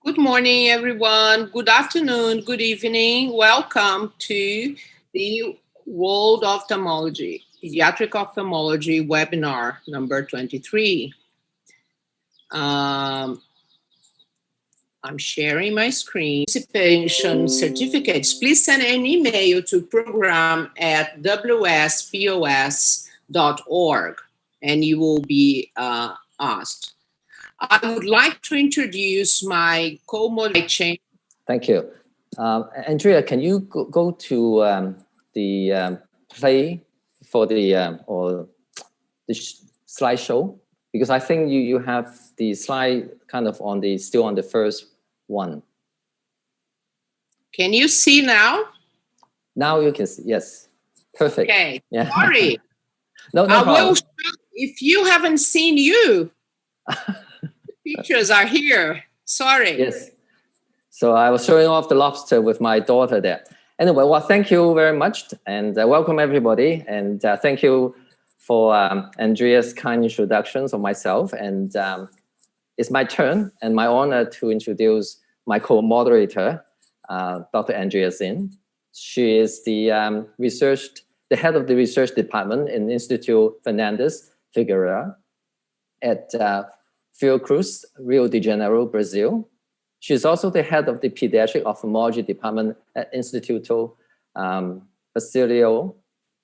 Good morning, everyone. Good afternoon, good evening. Welcome to the World Ophthalmology, Pediatric Ophthalmology webinar number 23. I'm sharing my screen. Participation certificates, please send an email to program@wspos.org and you will be asked. I would like to introduce my co-moderator. Thank you. Andrea, can you go to the play for the slideshow? Because I think you have the slide kind of still on the first one. Can you see now? Now you can see, yes. Perfect. Okay, yeah. Sorry. No I problem. will show, if you haven't seen you, the pictures are here. Sorry. Yes. So I was showing off the lobster with my daughter there. Anyway, well, thank you very much and welcome everybody. And thank you for Andrea's kind introductions of myself. And it's my turn and my honor to introduce my co-moderator, Dr. Andrea Zinn. She is the head of the research department in Instituto Fernandes Figueira at Fiocruz, Rio de Janeiro, Brazil. She's also the head of the pediatric ophthalmology department at Instituto Basilio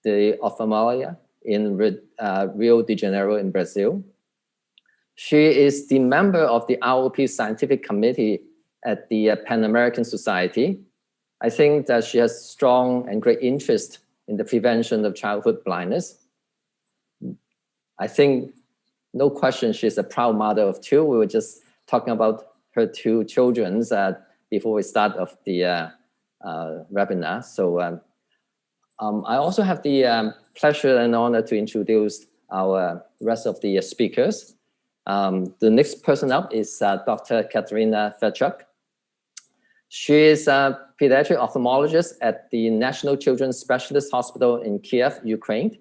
de Oftalmologia in Rio de Janeiro in Brazil. She is the member of the ROP scientific committee at the Pan American Society. I think that she has strong and great interest in the prevention of childhood blindness. I think, no question, she's a proud mother of two. We were just talking about her two children before we start of the webinar. So I also have the pleasure and honor to introduce our rest of the speakers. The next person up is Dr. Kateryna Fedchuk. She is a pediatric ophthalmologist at the National Children's Specialist Hospital in Kiev, Ukraine.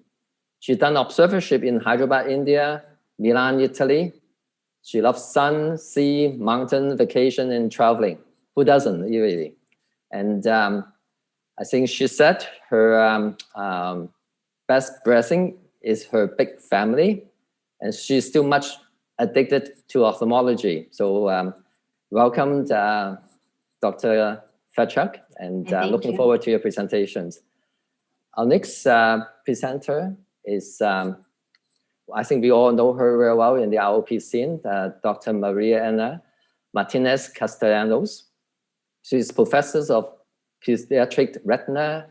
She's done observership in Hyderabad, India, Milan, Italy. She loves sun, sea, mountain, vacation, and traveling. Who doesn't, really? And I think she said her best blessing is her big family, and she's still much addicted to ophthalmology. So welcome, Dr. Fedchuk, and looking forward to your presentations. Our next presenter is, I think we all know her very well in the ROP scene, Dr. Maria Ana Martinez Castellanos. She's professor of pediatric retina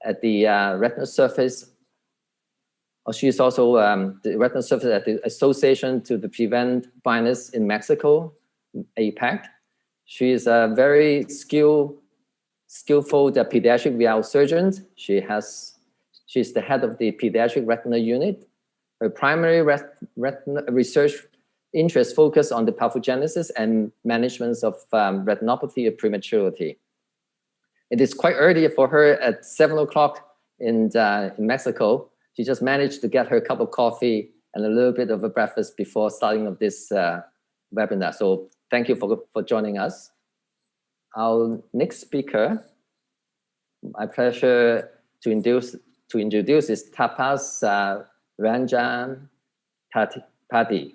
at the retina surface. She's also the retina surface at the Association to Prevent Blindness in Mexico, APAC. She is a very skillful pediatric VL surgeon. She's the head of the pediatric retina unit. Her primary retina research interests focus on the pathogenesis and management of retinopathy of prematurity. It is quite early for her at 7 o'clock in Mexico. She just managed to get her cup of coffee and a little bit of a breakfast before starting of this webinar. So thank you for joining us. Our next speaker, my pleasure to introduce is Tapas Ranjan Padhi.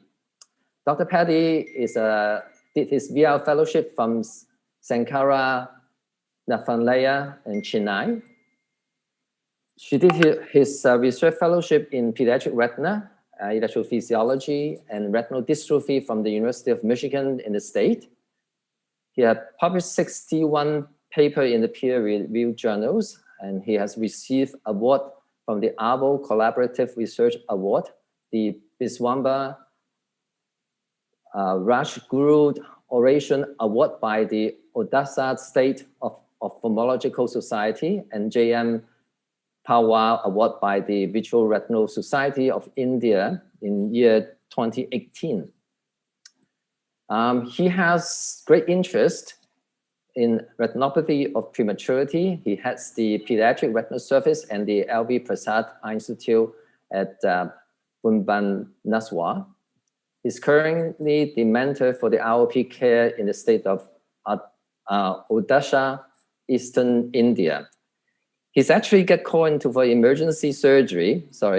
Dr. Padhi did his VL fellowship from Sankara Nathanlaya in Chennai. She did his research fellowship in pediatric retina, electrophysiology, and retinal dystrophy from the University of Michigan in the state. He had published 61 papers in the peer-reviewed journals, and he has received award from the ARVO Collaborative Research Award, the Biswamba Rajguru Oration Award by the Odisha State of Ophthalmological Society, and J.M. Pawar Award by the Visual Retinal Society of India in year 2018. He has great interest in retinopathy of prematurity. He heads the Pediatric Retinal Service and the L.V. Prasad Eye Institute at Bhubaneswar. He's currently the mentor for the ROP care in the state of Odisha, Eastern India. He's actually got called into for emergency surgery, so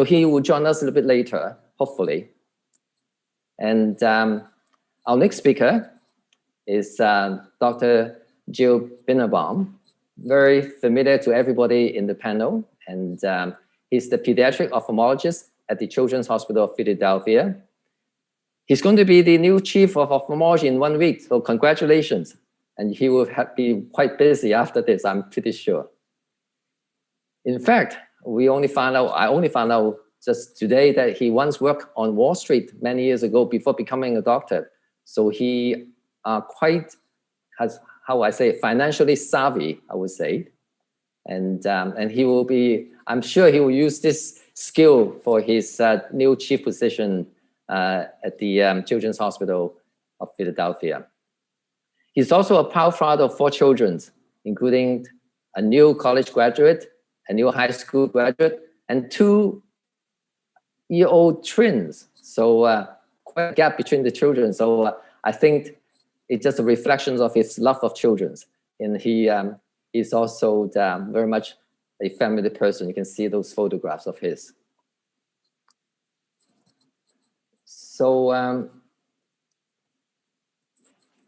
he will join us a little bit later, hopefully. And our next speaker is Dr. Jill Binenbaum, very familiar to everybody in the panel. And he's the pediatric ophthalmologist at the Children's Hospital of Philadelphia. He's going to be the new chief of ophthalmology in 1 week, so congratulations. And he will be quite busy after this, I'm pretty sure. In fact, I only found out just today that he once worked on Wall Street many years ago before becoming a doctor. So he has, how I say, financially savvy, I would say. And he will be, I'm sure he will use this skill for his new chief position at the Children's Hospital of Philadelphia. He's also a proud father of 4 children, including a new college graduate, a new high school graduate, and 2-year-old twins. So quite a gap between the children. So I think it's just a reflection of his love of children. And he's also very much a family person. You can see those photographs of his. So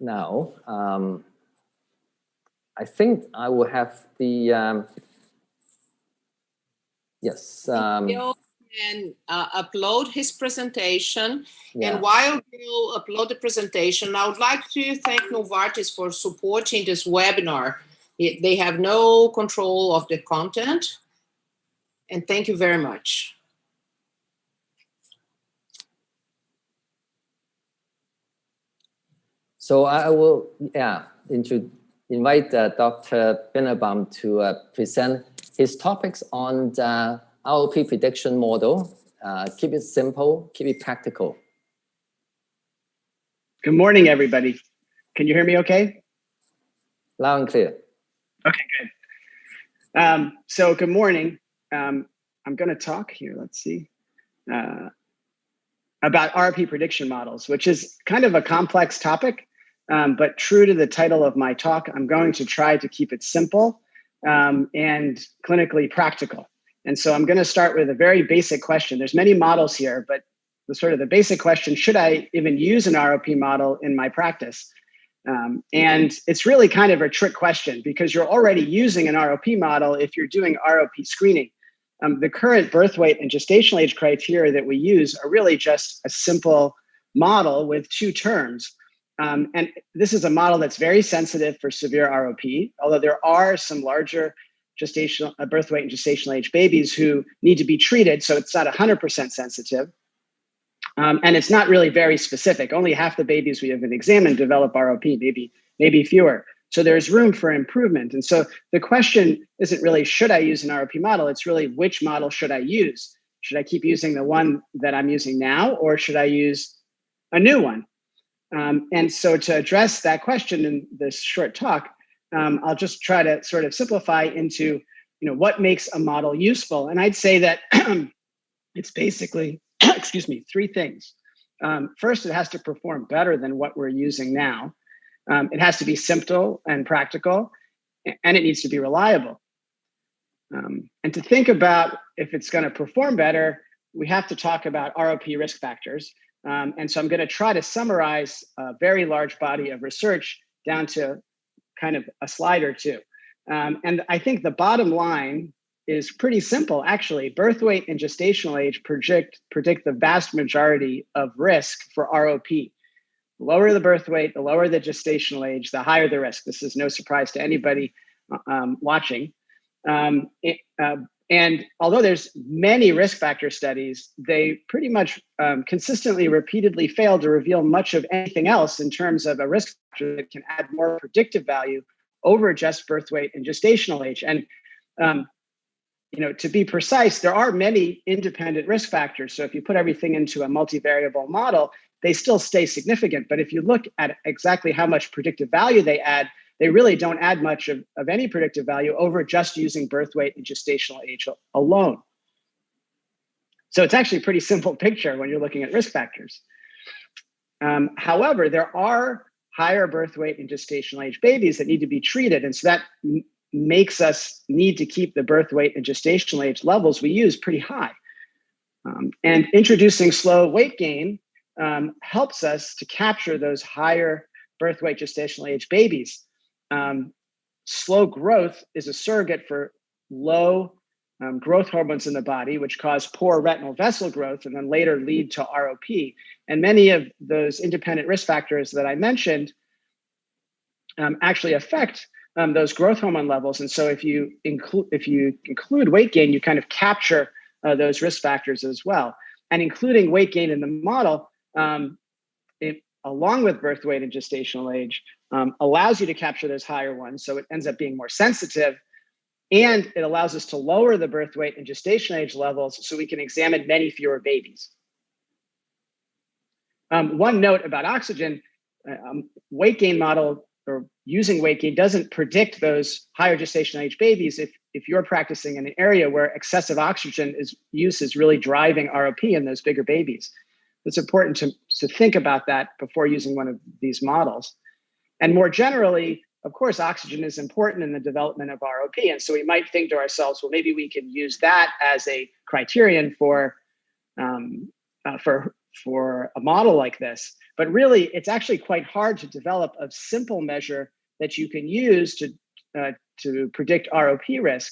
now, I think I will have the, yes. Bill can upload his presentation. Yeah. And while Bill upload the presentation, I would like to thank Novartis for supporting this webinar. They have no control of the content. And thank you very much. So I will, invite Dr. Binenbaum to present his topics on the ROP prediction model. Keep it simple, keep it practical. Good morning, everybody. Can you hear me okay? Loud and clear. Okay, good. So good morning. I'm going to talk here, let's see, about ROP prediction models, which is kind of a complex topic. But true to the title of my talk, I'm going to try to keep it simple and clinically practical. And so I'm going to start with a very basic question. There's many models here, but the basic question, should I even use an ROP model in my practice? And it's really kind of a trick question because you're already using an ROP model if you're doing ROP screening. The current birth weight and gestational age criteria that we use are really just a simple model with 2 terms. And this is a model that's very sensitive for severe ROP, although there are some larger gestational birth weight and gestational age babies who need to be treated, so it's not 100% sensitive. And it's not really very specific. Only half the babies we have examined develop ROP, maybe fewer. So there's room for improvement. And so the question isn't really, should I use an ROP model? It's really, which model should I use? Should I keep using the one that I'm using now, or should I use a new one? And so to address that question in this short talk, I'll just try to sort of simplify into, what makes a model useful. And I'd say that it's basically, 3 things. First, it has to perform better than what we're using now. It has to be simple and practical, and it needs to be reliable. And to think about if it's going to perform better, we have to talk about ROP risk factors. And so I'm going to try to summarize a very large body of research down to kind of a slide or 2. And I think the bottom line is pretty simple, actually. Birth weight and gestational age predict the vast majority of risk for ROP. The lower the birth weight, the lower the gestational age, the higher the risk. This is no surprise to anybody watching. And although there's many risk factor studies, they pretty much consistently, repeatedly fail to reveal much of anything else in terms of a risk factor that can add more predictive value over just birth weight and gestational age. And to be precise, there are many independent risk factors. So if you put everything into a multivariable model, they still stay significant. But if you look at exactly how much predictive value they add, they really don't add much of any predictive value over just using birth weight and gestational age alone. So it's actually a pretty simple picture when you're looking at risk factors. However, there are higher birth weight and gestational age babies that need to be treated. And so that makes us need to keep the birth weight and gestational age levels we use pretty high. And introducing slow weight gain helps us to capture those higher birth weight gestational age babies. Slow growth is a surrogate for low growth hormones in the body, which cause poor retinal vessel growth and then later lead to ROP. And many of those independent risk factors that I mentioned actually affect those growth hormone levels. And so if you include weight gain, you kind of capture those risk factors as well. And including weight gain in the model, along with birth weight and gestational age, allows you to capture those higher ones. So it ends up being more sensitive, and it allows us to lower the birth weight and gestational age levels so we can examine many fewer babies. One note about oxygen, weight gain model or using weight gain doesn't predict those higher gestational age babies if you're practicing in an area where excessive oxygen use is really driving ROP in those bigger babies. It's important to think about that before using one of these models. And more generally, of course, oxygen is important in the development of ROP. And so we might think to ourselves, well, maybe we can use that as a criterion for a model like this. But really, it's actually quite hard to develop a simple measure that you can use to predict ROP risk,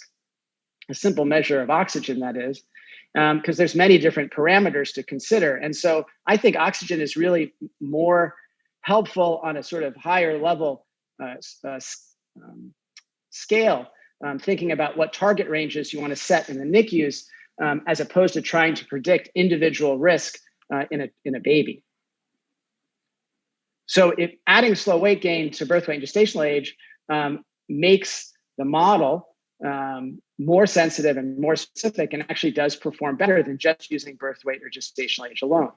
a simple measure of oxygen, that is, because there's many different parameters to consider. And so I think oxygen is really more helpful on a sort of higher level scale, thinking about what target ranges you want to set in the NICUs, as opposed to trying to predict individual risk in a baby. So if adding slow weight gain to birth weight and gestational age makes the model more sensitive and more specific, and actually does perform better than just using birth weight or gestational age alone.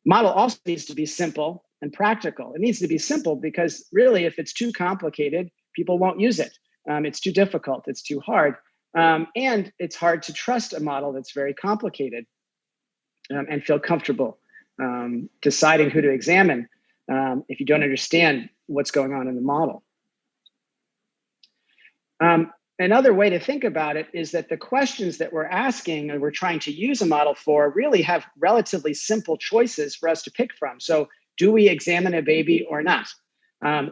Model also needs to be simple and practical. It needs to be simple because really, if it's too complicated, people won't use it. It's too difficult, it's too hard. And it's hard to trust a model that's very complicated and feel comfortable deciding who to examine if you don't understand what's going on in the model. Another way to think about it is that the questions that we're asking and we're trying to use a model for really have relatively simple choices for us to pick from. So do we examine a baby or not?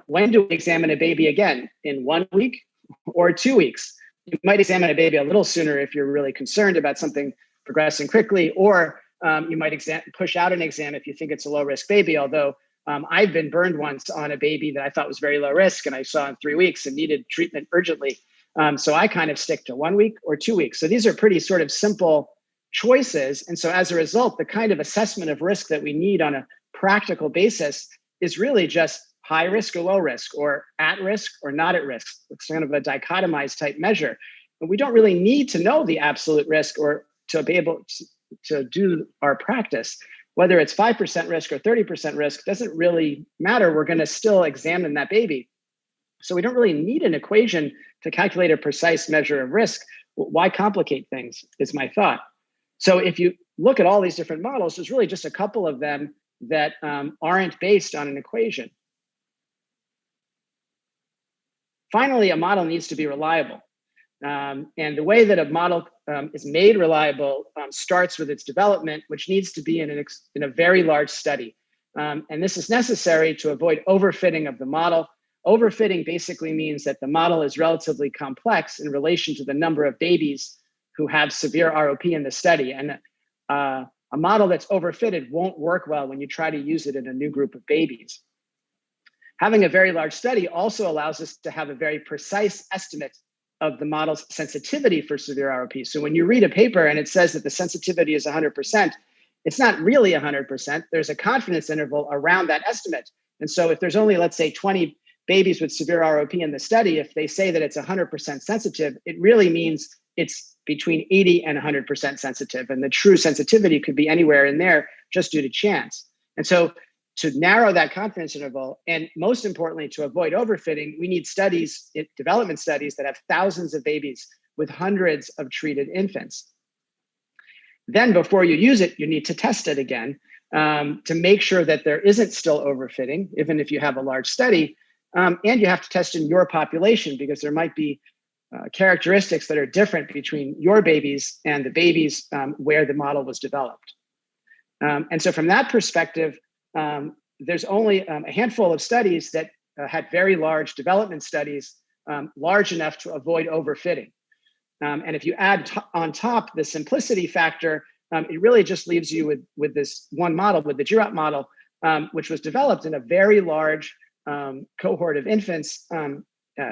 When do we examine a baby again? In 1 week or 2 weeks? You might examine a baby a little sooner if you're really concerned about something progressing quickly, or you might push out an exam if you think it's a low risk baby, although I've been burned once on a baby that I thought was very low risk and I saw in 3 weeks and needed treatment urgently. So I kind of stick to 1 week or 2 weeks. So these are pretty sort of simple choices. And so as a result, the kind of assessment of risk that we need on a practical basis is really just high risk or low risk, or at risk or not at risk. It's kind of a dichotomized type measure. And we don't really need to know the absolute risk or to be able to do our practice. Whether it's 5% risk or 30% risk doesn't really matter. We're going to still examine that baby. So we don't really need an equation to calculate a precise measure of risk. Why complicate things is my thought. So if you look at all these different models, there's really just a couple of them that aren't based on an equation. Finally, a model needs to be reliable. And the way that a model is made reliable starts with its development, which needs to be in a very large study. And this is necessary to avoid overfitting of the model. Overfitting basically means that the model is relatively complex in relation to the number of babies who have severe ROP in the study. And a model that's overfitted won't work well when you try to use it in a new group of babies. Having a very large study also allows us to have a very precise estimate of the model's sensitivity for severe ROP. So when you read a paper and it says that the sensitivity is 100%, it's not really 100%. There's a confidence interval around that estimate. And so if there's only, let's say, 20 babies with severe ROP in the study, if they say that it's 100% sensitive, it really means it's between 80 and 100% sensitive. And the true sensitivity could be anywhere in there just due to chance. And so to narrow that confidence interval, and most importantly, to avoid overfitting, we need studies, development studies that have thousands of babies with hundreds of treated infants. Then before you use it, you need to test it again. to make sure that there isn't still overfitting, even if you have a large study. And you have to test in your population because there might be characteristics that are different between your babies and the babies where the model was developed. And so from that perspective, there's only a handful of studies that had very large development studies, large enough to avoid overfitting. And if you add on top the simplicity factor, it really just leaves you with this one model, with the GROP model, which was developed in a very large cohort of infants,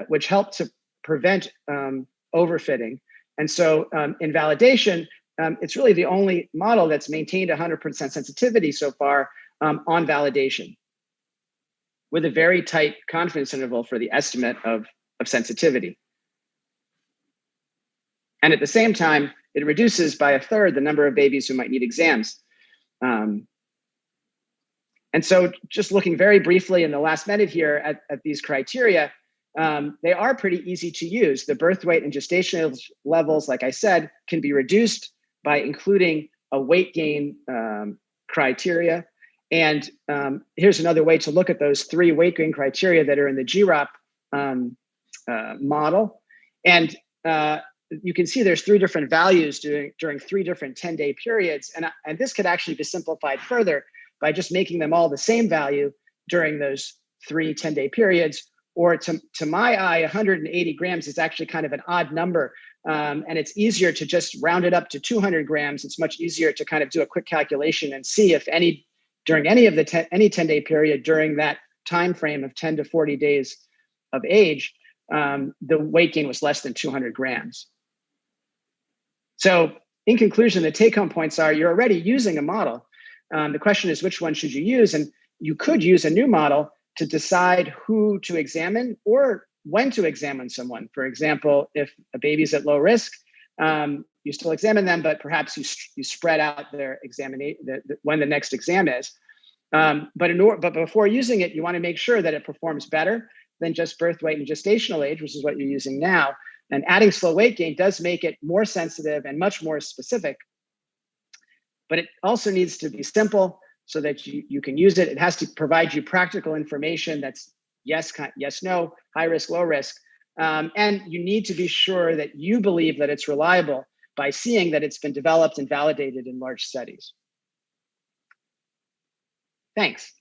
which helped to prevent overfitting. And so in validation, it's really the only model that's maintained 100% sensitivity so far on validation, with a very tight confidence interval for the estimate of sensitivity. And at the same time, it reduces by a third the number of babies who might need exams. And so just looking very briefly in the last minute here at these criteria, they are pretty easy to use. The birth weight and gestation levels, like I said, can be reduced by including a weight gain criteria. And here's another way to look at those 3 weight gain criteria that are in the GROP model. And you can see there's 3 different values during 3 different 10-day periods. And this could actually be simplified further by just making them all the same value during those 3 10-day periods. Or to my eye, 180 grams is actually kind of an odd number. And it's easier to just round it up to 200 grams. It's much easier to kind of do a quick calculation and see if during any 10-day period during that time frame of 10 to 40 days of age, the weight gain was less than 200 grams. So in conclusion, the take-home points are you're already using a model. The question is, which one should you use? And you could use a new model to decide who to examine or when to examine someone. For example, if a baby's at low risk, you still examine them, but perhaps you spread out their examination, when the next exam is. But before using it, you want to make sure that it performs better than just birth weight and gestational age, which is what you're using now. And adding slow weight gain does make it more sensitive and much more specific. But it also needs to be simple so that you can use it. It has to provide you practical information that's yes, no, high risk, low risk. And you need to be sure that you believe that it's reliable by seeing that it's been developed and validated in large studies. Thanks.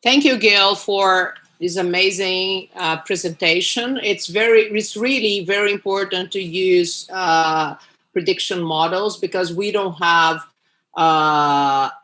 Thank you, Gil, for this amazing presentation. It's really very important to use prediction models because we don't have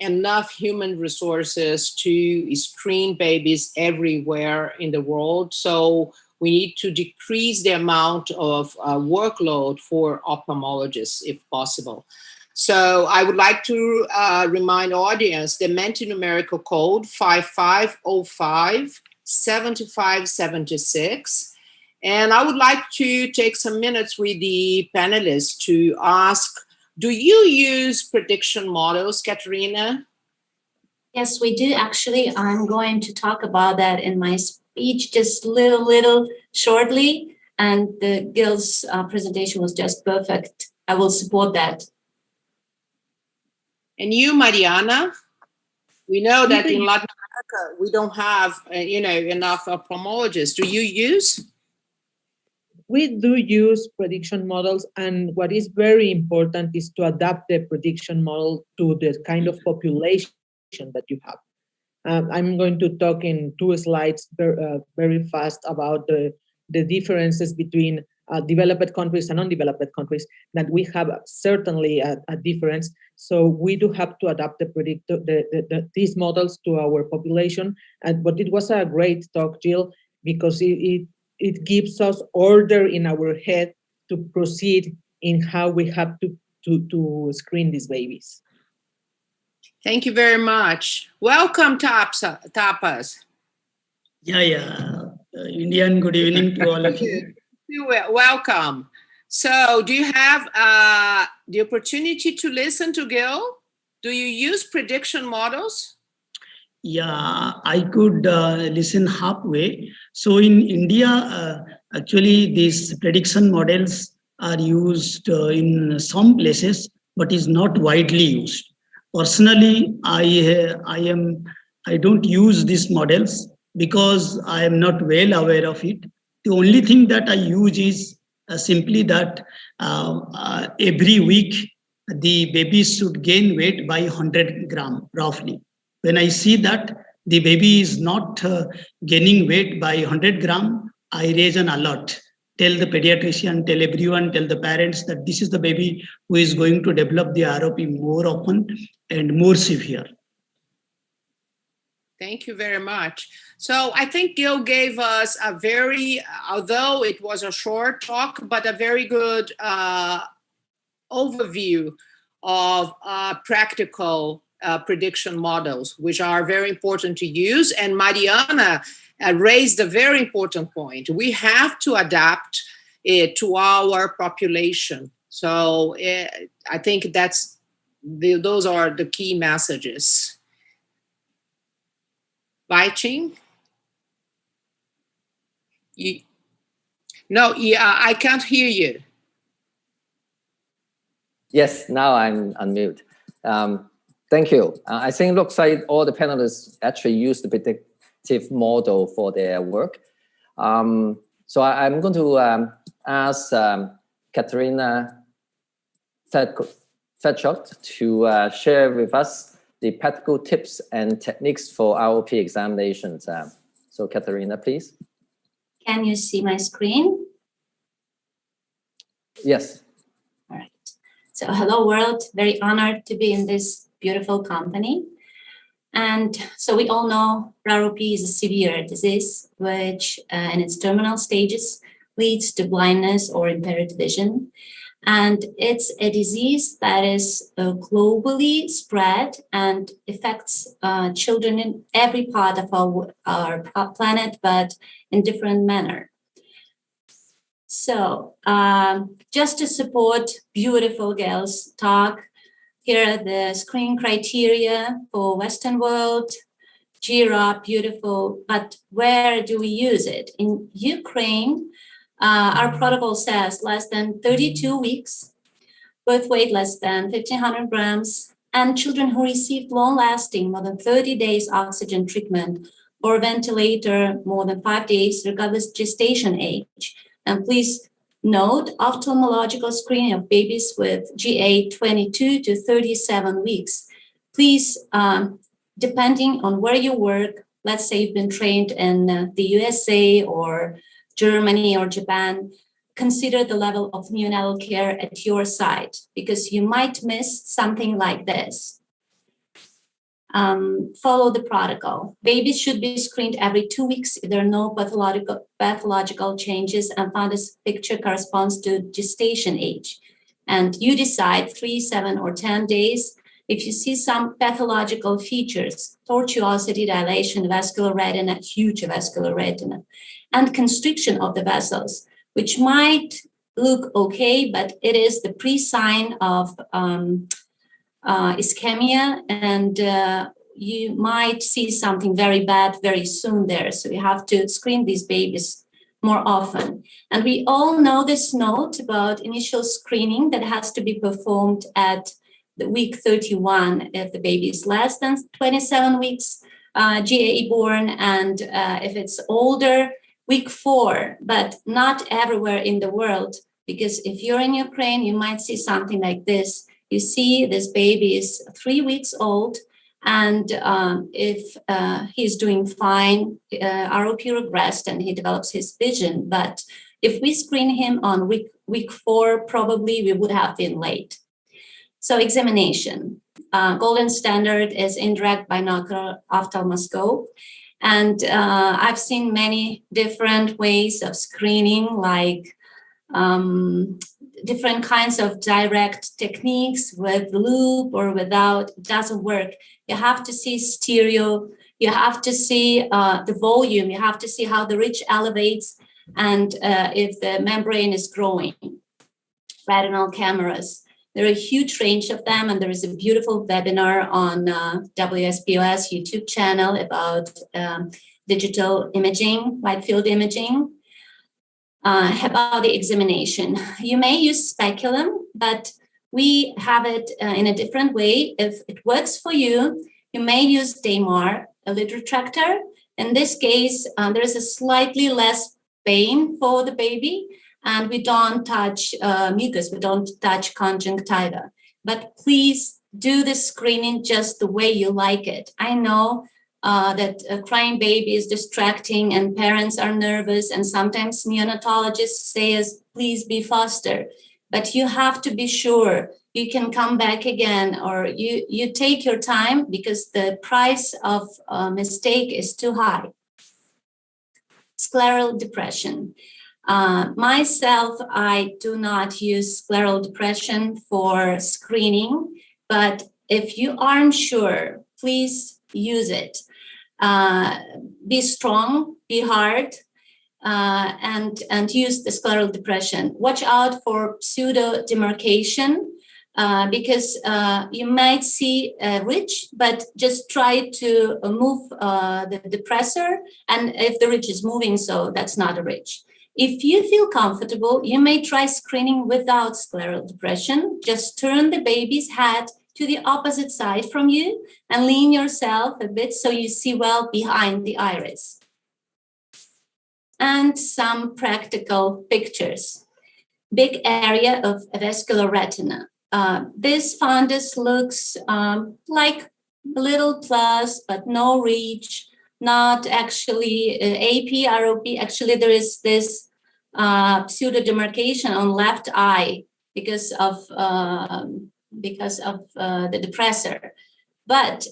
enough human resources to screen babies everywhere in the world. So we need to decrease the amount of workload for ophthalmologists if possible. So I would like to remind audience the Menti numerical code 5505-7576. And I would like to take some minutes with the panelists to ask, do you use prediction models, Kateryna? Yes, we do. Actually, I'm going to talk about that in my speech just little shortly. And Gil's presentation was just perfect. I will support that. And you, Mariana, we know that in Latin America, we don't have, enough ophthalmologists. Do you use? We do use prediction models, and what is very important is to adapt the prediction model to the kind of population that you have. I'm going to talk in 2 slides very fast about the differences between developed countries and undeveloped countries, that we have certainly a difference. So we do have to adapt these models to our population. But it was a great talk, Jill, because it gives us order in our head to proceed in how we have to screen these babies. Thank you very much. Welcome, Tapas. Indian, good evening to all of you. Welcome. So do you have the opportunity to listen to Gil? Do you use prediction models? Yeah, I could listen halfway. So in India, actually, these prediction models are used in some places, but is not widely used. Personally, I don't use these models because I am not well aware of it. The only thing that I use is simply that every week the baby should gain weight by 100 gram roughly. When I see that the baby is not gaining weight by 100 gram, I raise an alert. Tell the pediatrician, tell everyone, tell the parents that this is the baby who is going to develop the ROP more often and more severe. Thank you very much. So I think Gil gave us a very, although it was a short talk, but a very good overview of practical prediction models, which are very important to use. And Mariana raised a very important point. We have to adapt it to our population. So I think those are the key messages. Wai-Ching? I can't hear you. Yes, now I'm unmute. Thank you. I think it looks like all the panelists actually use the predictive model for their work. So I'm going to ask Kateryna Fedchuk to share with us the practical tips and techniques for ROP examinations. So Kateryna, please. Can you see my screen? Yes. All right. So hello world, very honored to be in this beautiful company. And so we all know ROP is a severe disease, which in its terminal stages leads to blindness or impaired vision. And it's a disease that is globally spread and affects children in every part of our planet, but in different manner. So just to support beautiful Gail's talk, here are the screening criteria for Western world. ROP, beautiful, but where do we use it? In Ukraine, our protocol says less than 32 weeks, birth weight less than 1,500 grams, and children who received long-lasting, more than 30 days oxygen treatment or ventilator more than 5 days, regardless gestation age. And please note, ophthalmological screening of babies with GA 22 to 37 weeks. Please, depending on where you work, let's say you've been trained in the USA or Germany or Japan, consider the level of neonatal care at your site, because you might miss something like this. Follow the protocol. Babies should be screened every 2 weeks if there are no pathological changes, and fundus picture corresponds to gestation age. And you decide 3, 7, or 10 days. If you see some pathological features, tortuosity, dilation, vascular retina, huge vascular retina, and constriction of the vessels, which might look okay, but it is the pre-sign of ischemia, and you might see something very bad very soon there. So you have to screen these babies more often. And we all know this note about initial screening that has to be performed at the week 31 if the baby is less than 27 weeks GA born, and if it's older, week 4, but not everywhere in the world, because if you're in Ukraine, you might see something like this. You see this baby is 3 weeks old, and if he's doing fine, ROP regressed and he develops his vision. But if we screen him on week 4, probably we would have been late. So examination. Golden standard is indirect binocular ophthalmoscope. And I've seen many different ways of screening, like different kinds of direct techniques with loop or without. It doesn't work. You have to see stereo. You have to see the volume. You have to see how the ridge elevates and if the membrane is growing. Retinal cameras. There are a huge range of them, and there is a beautiful webinar on WSPOS YouTube channel about digital imaging, wide field imaging. About the examination, you may use speculum, but we have it in a different way. If it works for you, you may use Damar, a lid retractor. In this case, there is a slightly less pain for the baby, and we don't touch mucus, we don't touch conjunctiva. But please do the screening just the way you like it. I know that a crying baby is distracting and parents are nervous, and sometimes neonatologists say, please be faster. But you have to be sure you can come back again, or you take your time, because the price of a mistake is too high. Scleral depression. Myself, I do not use scleral depression for screening, but if you aren't sure, please use it. Be strong, be hard, and use the scleral depression. Watch out for pseudo demarcation, because you might see a ridge, but just try to move the depressor, and if the ridge is moving, so that's not a ridge. If you feel comfortable, you may try screening without scleral depression. Just turn the baby's head to the opposite side from you and lean yourself a bit so you see well behind the iris. And some practical pictures. Big area of avascular retina. This fundus looks like a little plus, but no reach, not actually AP, ROP. Actually, there is this pseudo demarcation on left eye because of the depressor. But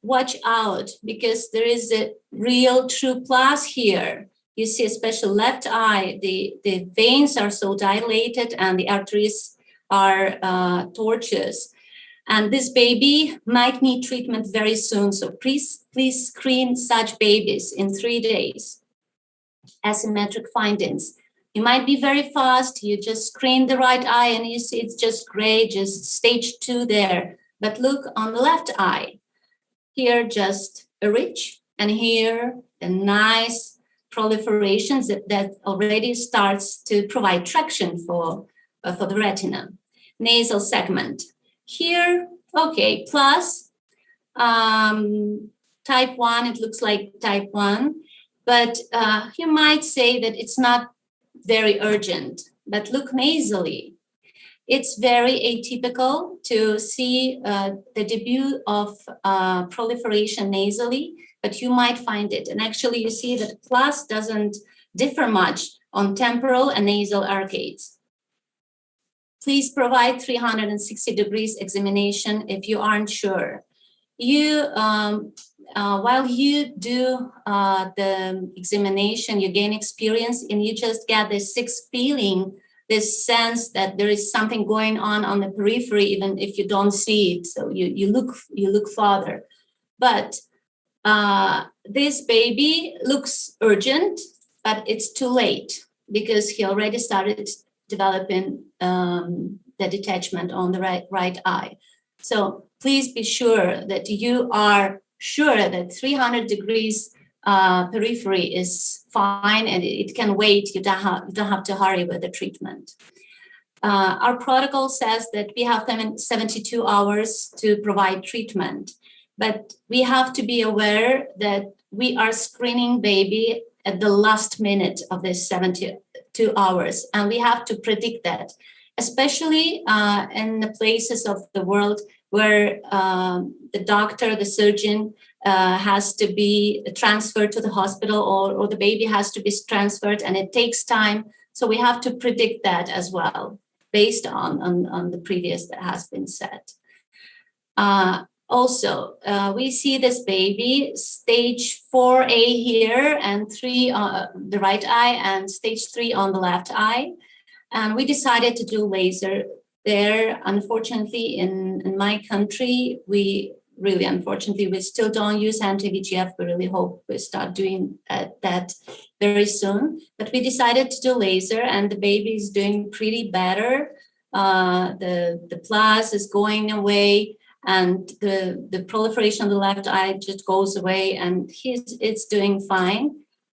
watch out, because there is a real true plus here. You see, especially left eye, the veins are so dilated and the arteries are tortuous. And this baby might need treatment very soon. So please screen such babies in 3 days. Asymmetric findings. You might be very fast. You just screen the right eye and you see it's just gray, just stage 2 there. But look on the left eye. Here, just a ridge, and here a nice proliferation that already starts to provide traction for the retina. Nasal segment. Here, okay, plus type 1, it looks like type 1, but you might say that it's not very urgent, but look nasally. It's very atypical to see the debut of proliferation nasally, but you might find it. And actually you see that plus doesn't differ much on temporal and nasal arcades. Please provide 360 degrees examination if you aren't sure. You, while you do the examination, you gain experience and you just get this sixth feeling, this sense that there is something going on the periphery, even if you don't see it. So you look farther. But this baby looks urgent, but it's too late because he already started developing the detachment on the right eye. So please be sure that you are sure that 300 degrees periphery is fine and it can wait. You don't have to hurry with the treatment. Our protocol says that we have 72 hours to provide treatment, but we have to be aware that we are screening baby at the last minute of this 72 hours, and we have to predict that, especially in the places of the world where the doctor, the surgeon has to be transferred to the hospital or the baby has to be transferred and it takes time. So we have to predict that as well, based on the previous that has been said. Also, we see this baby, stage 4A here and 3 on the right eye and stage 3 on the left eye. And we decided to do laser there. Unfortunately, in my country, we still don't use anti-VEGF. We really hope we start doing that very soon. But we decided to do laser, and the baby is doing pretty better. The plus is going away, and the proliferation of the left eye just goes away, and it's doing fine.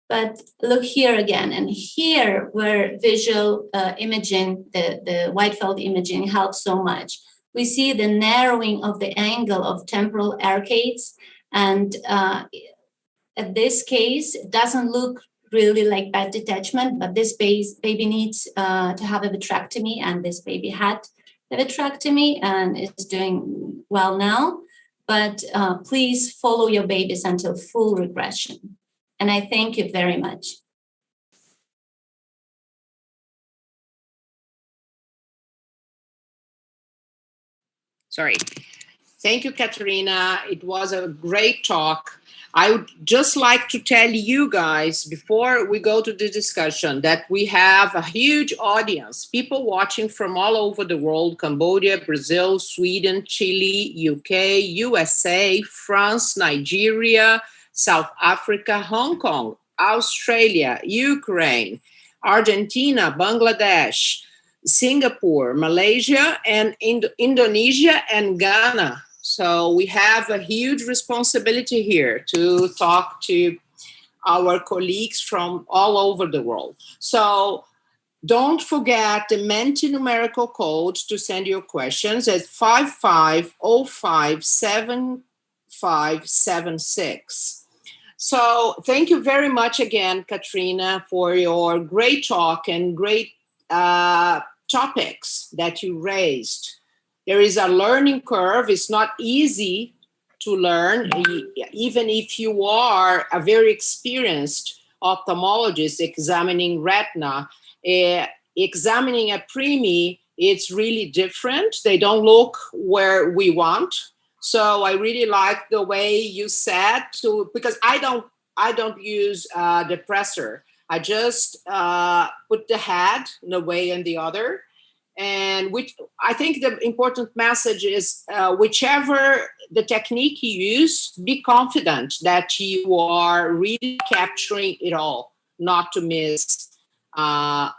But look here again, and here where visual imaging, the wide field imaging helps so much. We see the narrowing of the angle of temporal arcades, and in this case, it doesn't look really like bad detachment, but this baby needs to have a vitrectomy, and this baby had a vitrectomy and is doing well now. But please follow your babies until full regression. And I thank you very much. Sorry. Thank you, Kateryna. It was a great talk. I would just like to tell you guys, before we go to the discussion, that we have a huge audience, people watching from all over the world: Cambodia, Brazil, Sweden, Chile, UK, USA, France, Nigeria, South Africa, Hong Kong, Australia, Ukraine, Argentina, Bangladesh, Singapore, Malaysia, and Indonesia and Ghana. So we have a huge responsibility here to talk to our colleagues from all over the world. So don't forget the Menti numerical code to send your questions at 55057576. So thank you very much again, Kateryna, for your great talk and great topics that you raised. There is a learning curve. It's not easy to learn, even if you are a very experienced ophthalmologist examining retina. Examining a preemie, it's really different. They don't look where we want. So I really like the way you said to, because I don't use depressor. I just put the head in a way and the other. And which I think the important message is, whichever the technique you use, be confident that you are really capturing it all, not to miss a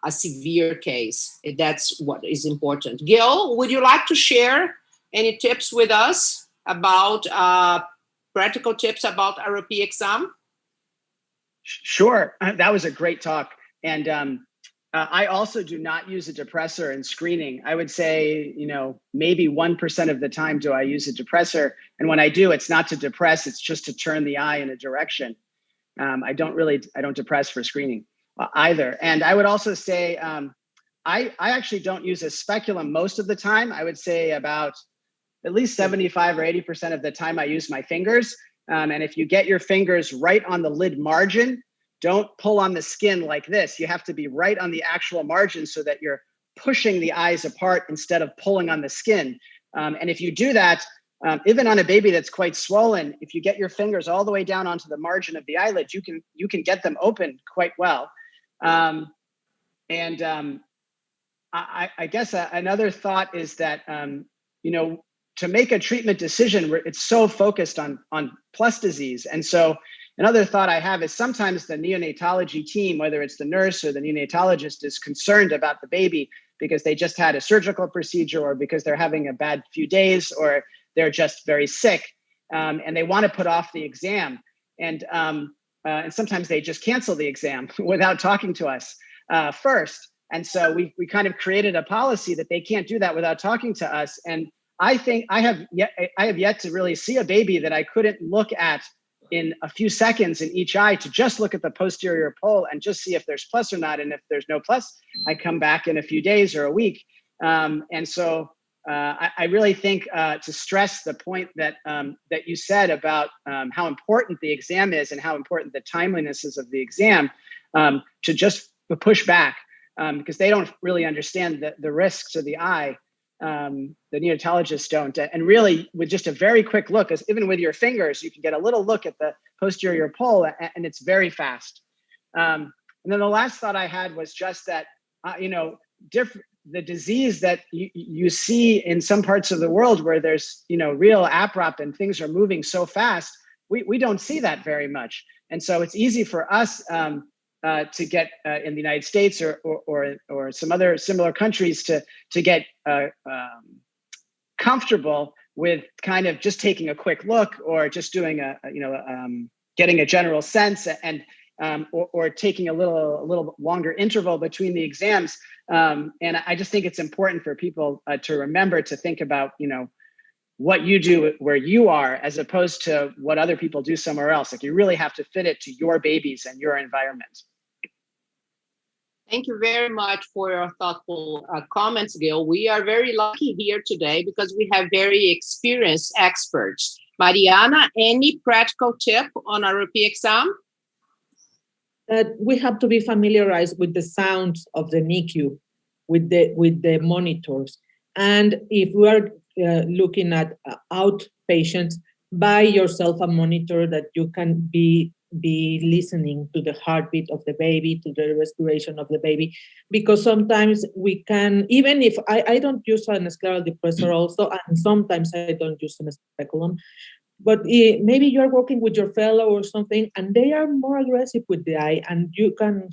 severe case. That's what is important. Gil, would you like to share any tips with us about practical tips about ROP exam? Sure. That was a great talk. And I also do not use a depressor in screening. I would say, maybe 1% of the time do I use a depressor. And when I do, it's not to depress, it's just to turn the eye in a direction. I don't depress for screening either. And I would also say, I actually don't use a speculum most of the time. I would say about at least 75 or 80% of the time I use my fingers. And if you get your fingers right on the lid margin, don't pull on the skin like this. You have to be right on the actual margin so that you're pushing the eyes apart instead of pulling on the skin. And if you do that, even on a baby that's quite swollen, if you get your fingers all the way down onto the margin of the eyelid, you can get them open quite well. I guess another thought is that, to make a treatment decision, it's so focused on plus disease. And so another thought I have is sometimes the neonatology team, whether it's the nurse or the neonatologist, is concerned about the baby because they just had a surgical procedure or because they're having a bad few days or they're just very sick, and they want to put off the exam. And sometimes they just cancel the exam without talking to us first. And so we kind of created a policy that they can't do that without talking to us. And I think I have yet to really see a baby that I couldn't look at in a few seconds in each eye to just look at the posterior pole and just see if there's plus or not. And if there's no plus, I come back in a few days or a week. And so I really think to stress the point that that you said about how important the exam is and how important the timeliness is of the exam, to just push back because they don't really understand the risks of the eye. The neonatologists don't. And really, with just a very quick look, as even with your fingers, you can get a little look at the posterior pole, and it's very fast. And then the last thought I had was just that, the disease that you see in some parts of the world where there's, real APROP and things are moving so fast, we don't see that very much. And so it's easy for us to get in the United States or some other similar countries to get comfortable with kind of just taking a quick look or just doing getting a general sense and or taking a little longer interval between the exams. And I just think it's important for people to remember to think about, what you do where you are, as opposed to what other people do somewhere else. Like, you really have to fit it to your babies and your environment. Thank you very much for your thoughtful comments, Gil. We are very lucky here today because we have very experienced experts. Mariana, any practical tip on ROP exam? We have to be familiarized with the sounds of the NICU, with the monitors. And if we are looking at outpatients, buy yourself a monitor that you can be listening to the heartbeat of the baby, to the respiration of the baby, because sometimes we can, even if I don't use an scleral depressor also, and sometimes I don't use an speculum, but maybe you're working with your fellow or something, and they are more aggressive with the eye, and you can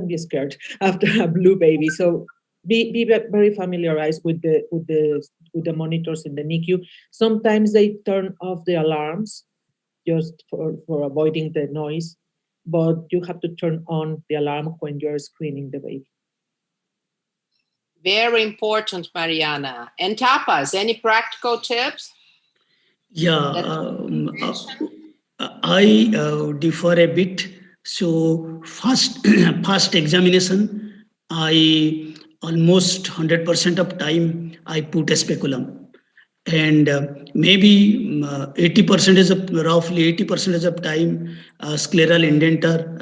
be scared after a blue baby. So be very familiarized with the monitors in the NICU. Sometimes they turn off the alarms just for avoiding the noise, but you have to turn on the alarm when you're screening the baby. Very important, Mariana. And Tapas, any practical tips? Yeah, I differ a bit. So first examination, I almost 100% of time I put a speculum, and maybe 80% of roughly 80% of time scleral indenter,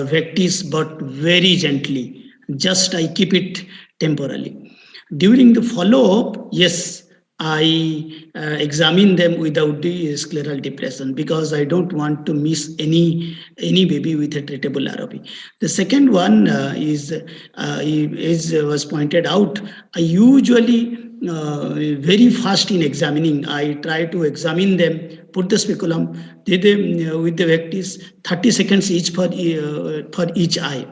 vectis, but very gently. Just I keep it temporarily. During the follow-up, yes, I examine them without the scleral depression, because I don't want to miss any baby with a treatable ROP. The second one is was pointed out, I usually very fast in examining. I try to examine them, put the speculum, with the vectis, 30 seconds each for each eye.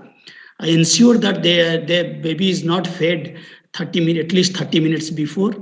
I ensure that their baby is not fed at least 30 minutes before.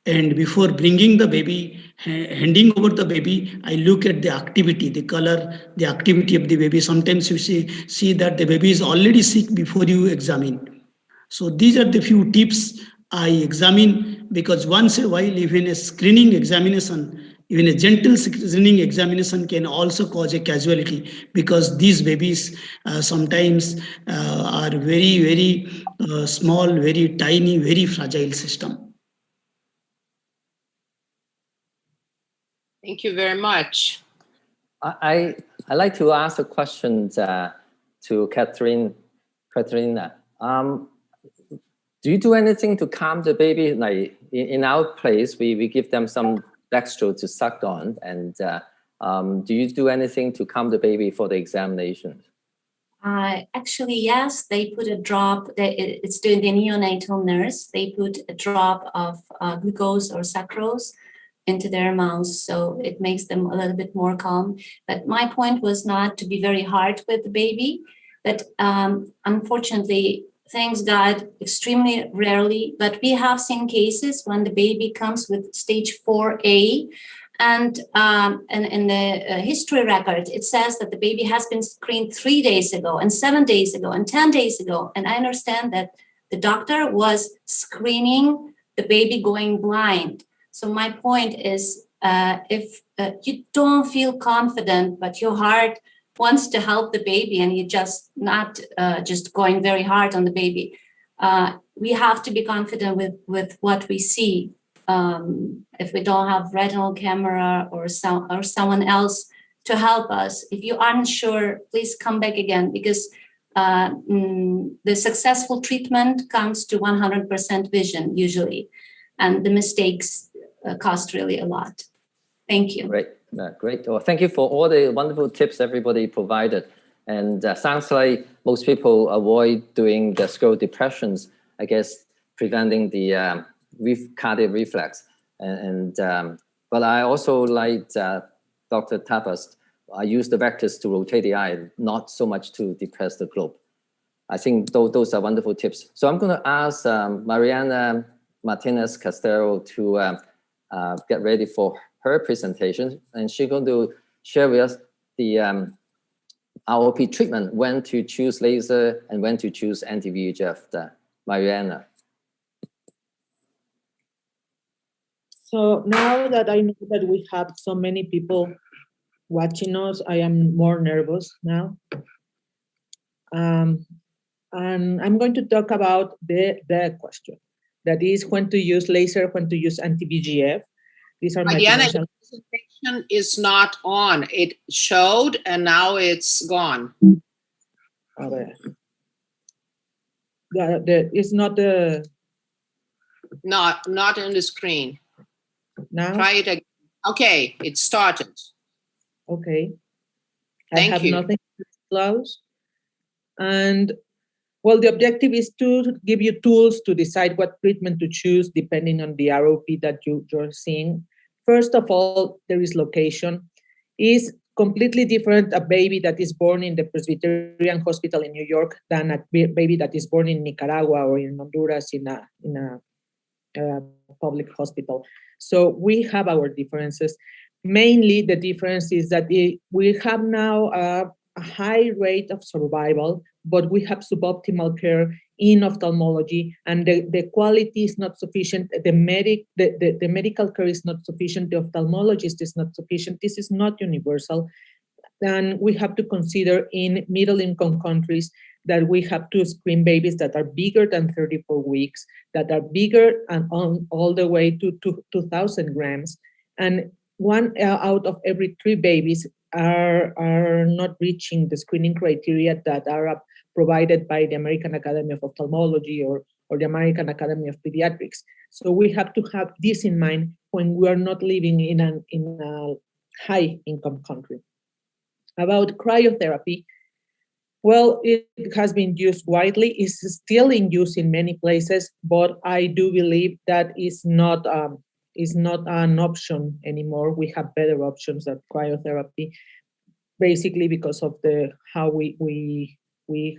And before bringing the baby, handing over the baby, I look at the activity, the color, the activity of the baby. Sometimes you see that the baby is already sick before you examine. So these are the few tips I examine, because once in a while, even a screening examination, even a gentle screening examination can also cause a casualty, because these babies sometimes are very, very small, very tiny, very fragile system. Thank you very much. I like to ask a question to Kateryna. Do you do anything to calm the baby? Like in our place, we give them some dextro to suck on, and do you do anything to calm the baby for the examination? Actually, yes, they put a drop. It's doing the neonatal nurse. They put a drop of glucose or sucrose into their mouths, so it makes them a little bit more calm. But my point was not to be very hard with the baby, but unfortunately, thanks God, extremely rarely, but we have seen cases when the baby comes with stage 4A, and in the history record, it says that the baby has been screened 3 days ago, and 7 days ago, and 10 days ago. And I understand that the doctor was screening the baby going blind. So my point is, if you don't feel confident, but your heart wants to help the baby, and you're just not just going very hard on the baby, we have to be confident with what we see. If we don't have retinal camera or someone else to help us, if you aren't sure, please come back again, because the successful treatment comes to 100% vision usually, and the mistakes cost really a lot. Thank you. Great, great. Well, thank you for all the wonderful tips everybody provided. And sounds like most people avoid doing the scleral depressions, I guess, preventing the cardiac reflex. But I also like Dr. Tapas. I use the vectors to rotate the eye, not so much to depress the globe. I think those are wonderful tips. So I'm going to ask Mariana Martinez Castello to get ready for her presentation, and she's going to share with us the ROP treatment, when to choose laser and when to choose anti-VEGF, Mariana. So now that I know that we have so many people watching us, I am more nervous now. And I'm going to talk about the question. That is when to use laser, when to use anti-VEGF. These are Mariana, my the presentation is not on. It showed and now it's gone. It's not the... Not on the screen. Now? Try it again. Okay, it started. Okay. Thank I have you. nothing to disclose. And well, the objective is to give you tools to decide what treatment to choose depending on the ROP that you're seeing. First of all, there is location. Is completely different a baby that is born in the Presbyterian Hospital in New York than a baby that is born in Nicaragua or in Honduras in a public hospital. So we have our differences. Mainly the difference is that we have now a high rate of survival, but we have suboptimal care in ophthalmology, and the quality is not sufficient. The medical care is not sufficient. The ophthalmologist is not sufficient. This is not universal. And we have to consider in middle-income countries that we have to screen babies that are bigger than 34 weeks, that are bigger and on all the way to 2,000 grams. And 1 out of every 3 babies are not reaching the screening criteria that are provided by the American Academy of Ophthalmology or the American Academy of Pediatrics. So we have to have this in mind when we are not living in a high-income country. About cryotherapy, well, it has been used widely. It's still in use in many places, but I do believe that is not an option anymore. We have better options than cryotherapy, basically because of how we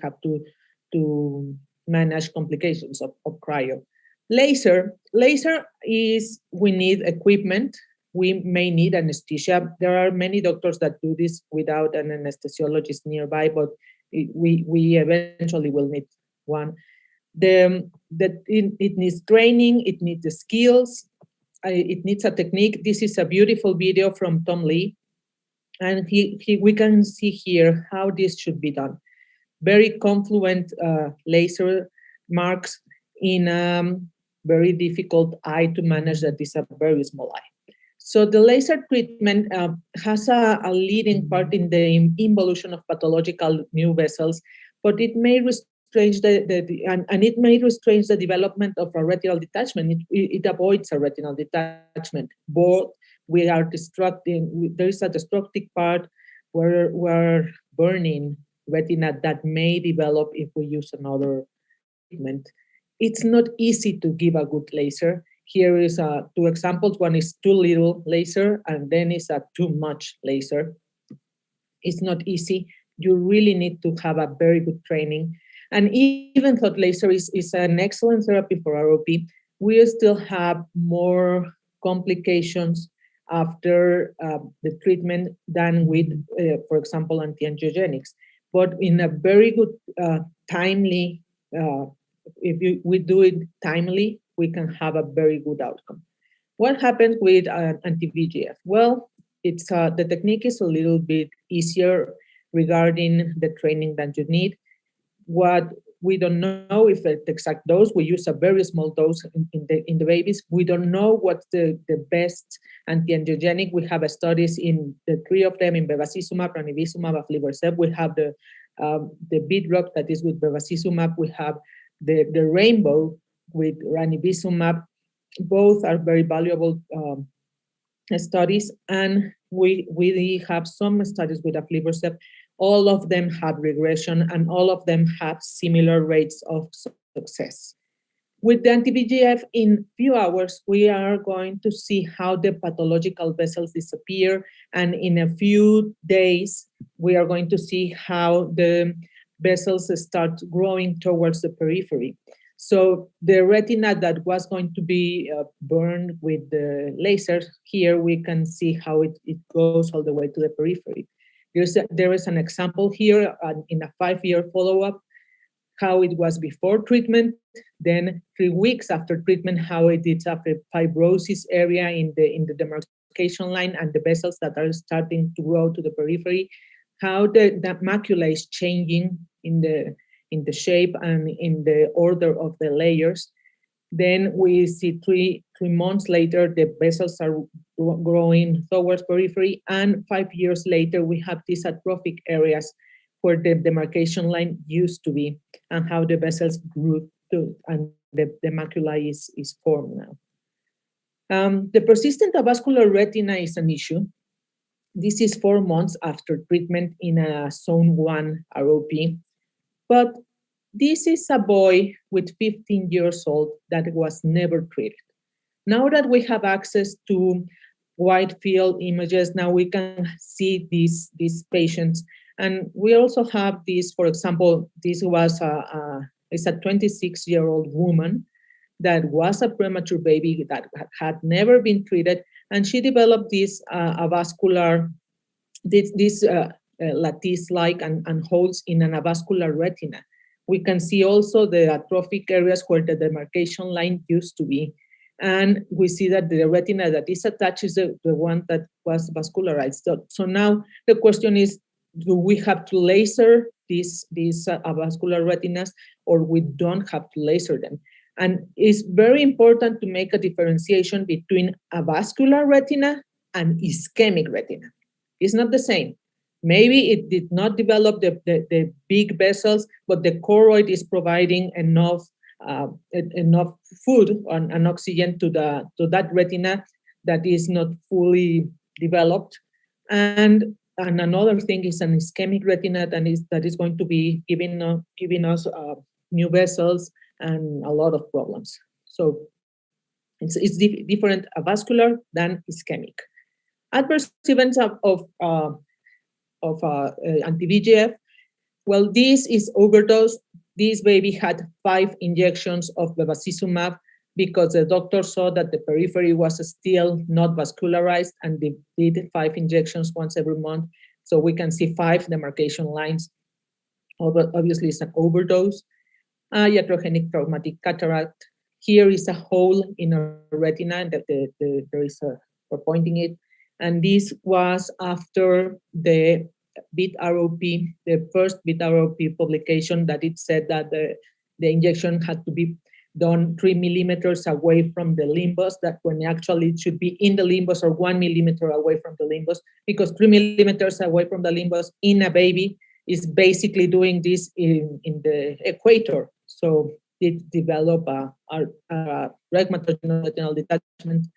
have to manage complications of cryo. Laser is, we need equipment. We may need anesthesia. There are many doctors that do this without an anesthesiologist nearby, but we eventually will need one. It needs training, it needs the skills, it needs a technique. This is a beautiful video from Tom Lee, and we can see here how this should be done. Very confluent laser marks in a very difficult eye to manage, that is a very small eye. So the laser treatment has a leading part in the involution of pathological new vessels, but it may restrain it may restrain the development of a retinal detachment. It avoids a retinal detachment. Both we are destructing. There is a destructive part where we're burning retina that may develop if we use another treatment. It's not easy to give a good laser. Here is 2 examples. One is too little laser, and then is a too much laser. It's not easy. You really need to have a very good training. And even though laser is an excellent therapy for ROP, we still have more complications after the treatment than with, for example, anti-angiogenics. But in a very good, timely, if we do it timely, we can have a very good outcome. What happens with anti-VEGF? Well, it's the technique is a little bit easier regarding the training that you need. What we don't know if the exact dose. We use a very small dose in the babies. We don't know what's the best anti-angiogenic. We have studies in the 3 of them in bevacizumab, ranibizumab, aflibercept. We have the BIDROC that is with bevacizumab. We have the rainbow with ranibizumab. Both are very valuable studies, and we have some studies with aflibercept. All of them have regression, and all of them have similar rates of success. With the anti-VEGF, in few hours, we are going to see how the pathological vessels disappear, and in a few days, we are going to see how the vessels start growing towards the periphery. So the retina that was going to be burned with the laser, here we can see how it goes all the way to the periphery. There is an example here in a 5-year follow-up, how it was before treatment, then 3 weeks after treatment, how it is after fibrosis area in the demarcation line and the vessels that are starting to grow to the periphery, how the macula is changing in the shape and in the order of the layers. Then we see three months later, the vessels are growing towards periphery, and 5 years later, we have these atrophic areas where the demarcation line used to be, and how the vessels grew to, and the macula is formed now. The persistent avascular retina is an issue. This is 4 months after treatment in a zone 1 ROP, but this is a boy with 15 years old that was never treated. Now that we have access to wide field images, now we can see these patients. And we also have this, for example, this was it's a 26-year-old woman that was a premature baby that had never been treated, and she developed this avascular, this lattice-like and holes in an avascular retina. We can see also the atrophic areas where the demarcation line used to be. And we see that the retina that is attached is the one that was vascularized. So now the question is, do we have to laser these avascular retinas, or we don't have to laser them? And it's very important to make a differentiation between avascular retina and ischemic retina. It's not the same. Maybe it did not develop the big vessels, but the choroid is providing enough food and oxygen to that retina that is not fully developed. And another thing is an ischemic retina that is going to be giving us new vessels and a lot of problems. So it's different avascular than ischemic. Adverse events of anti-VEGF. Well, this is overdose. This baby had 5 injections of bevacizumab because the doctor saw that the periphery was still not vascularized, and they did 5 injections once every month. So we can see 5 demarcation lines. Obviously, it's an overdose. Iatrogenic traumatic cataract. Here is a hole in a retina, and there is we're pointing it. And this was after the BIT ROP, the first BIT ROP publication, that it said that the injection had to be done 3 millimeters away from the limbus, that when actually it should be in the limbus or 1 millimeter away from the limbus, because 3 millimeters away from the limbus in a baby is basically doing this in the equator. So it developed a retinal detachment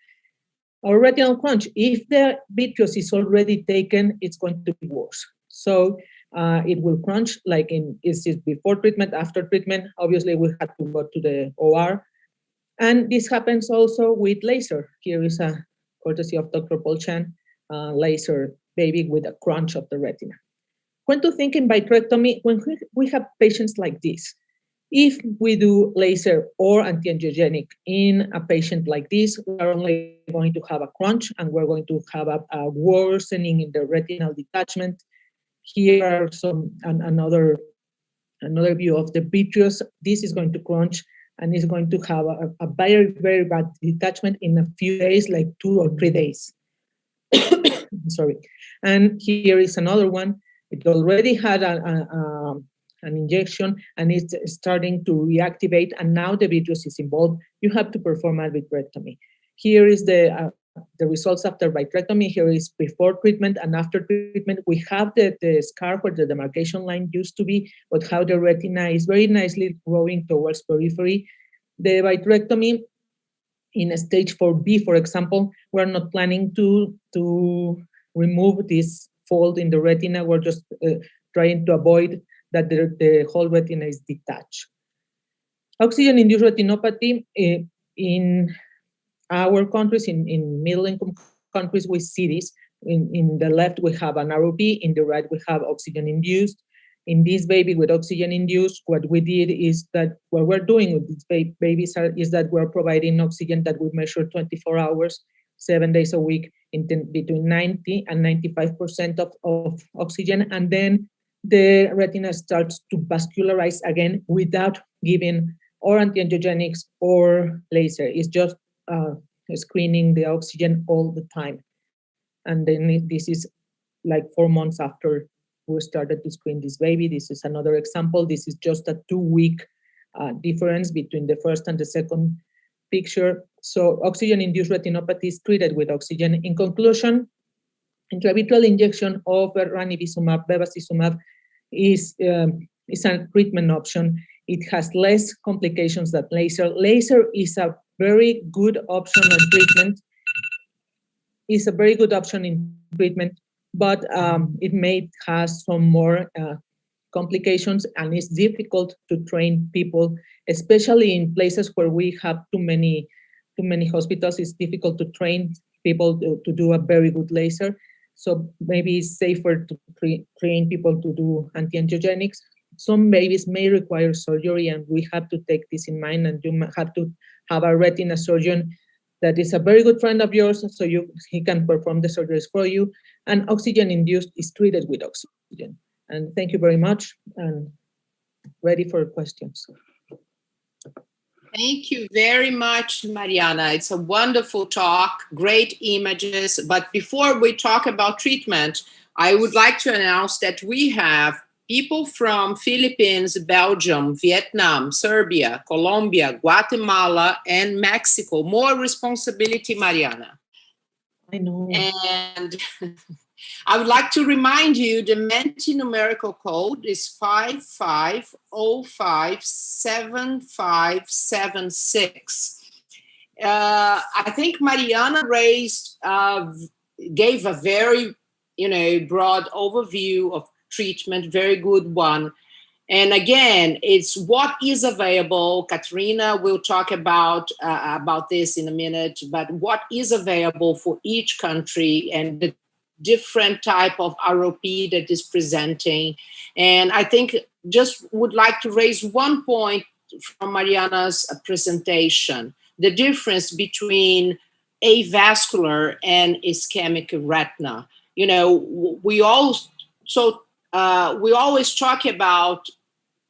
or retinal crunch. If the vitreous is already taken, it's going to be worse. So it will crunch like is it before treatment, after treatment. Obviously, we had to go to the OR. And this happens also with laser. Here is a courtesy of Dr. Paul Chan, laser baby with a crunch of the retina. When to think in vitrectomy, when we have patients like this, if we do laser or anti-angiogenic in a patient like this, we're only going to have a crunch, and we're going to have a worsening in the retinal detachment. Here are another view of the vitreous. This is going to crunch, and is going to have a very, very bad detachment in a few days, like 2 or 3 days. Sorry. And here is another one. It already had an injection, and it's starting to reactivate, and now the vitreous is involved. You have to perform a vitrectomy. Here is the results after vitrectomy. Here is before treatment and after treatment. We have the scar where the demarcation line used to be, but how the retina is very nicely growing towards periphery. The vitrectomy in a stage 4B, for example, we're not planning to remove this fold in the retina. We're just trying to avoid that the whole retina is detached. Oxygen-induced retinopathy in our countries, in middle-income countries, we see this. In the left, we have an ROP. In the right, we have oxygen-induced. In this baby with oxygen-induced, what we did is that what we're doing with these babies is that we're providing oxygen that we measure 24 hours. 7 days a week between 90 and 95% of oxygen, and then the retina starts to vascularize again without giving or anti-angiogenics or laser. It's just screening the oxygen all the time. And then this is like 4 months after we started to screen this baby. This is another example. This is just a 2-week difference between the first and the second picture. So oxygen-induced retinopathy is treated with oxygen. In conclusion, intravitreal injection of ranibizumab, bevacizumab is a treatment option. It has less complications than laser. Laser is a very good option in treatment. It's a very good option in treatment, but it may have some more complications, and it's difficult to train people, especially in places where we have too many hospitals. It's difficult to train people to do a very good laser. So maybe it's safer to train people to do anti-angiogenics. Some babies may require surgery, and we have to take this in mind, and you have to have a retina surgeon that is a very good friend of yours, so he can perform the surgeries for you. And oxygen-induced is treated with oxygen. And thank you very much, and ready for questions. Thank you very much, Mariana. It's a wonderful talk, great images. But before we talk about treatment, I would like to announce that we have people from Philippines, Belgium, Vietnam, Serbia, Colombia, Guatemala, and Mexico. More responsibility, Mariana. I know. And I would like to remind you the Menti numerical code is 55057576. I think Mariana gave a very, broad overview of treatment, very good one. And again, it's what is available. Kateryna will talk about this in a minute, but what is available for each country and the different type of ROP that is presenting. And I think just would like to raise one point from Mariana's presentation, the difference between avascular and ischemic retina. We always talk about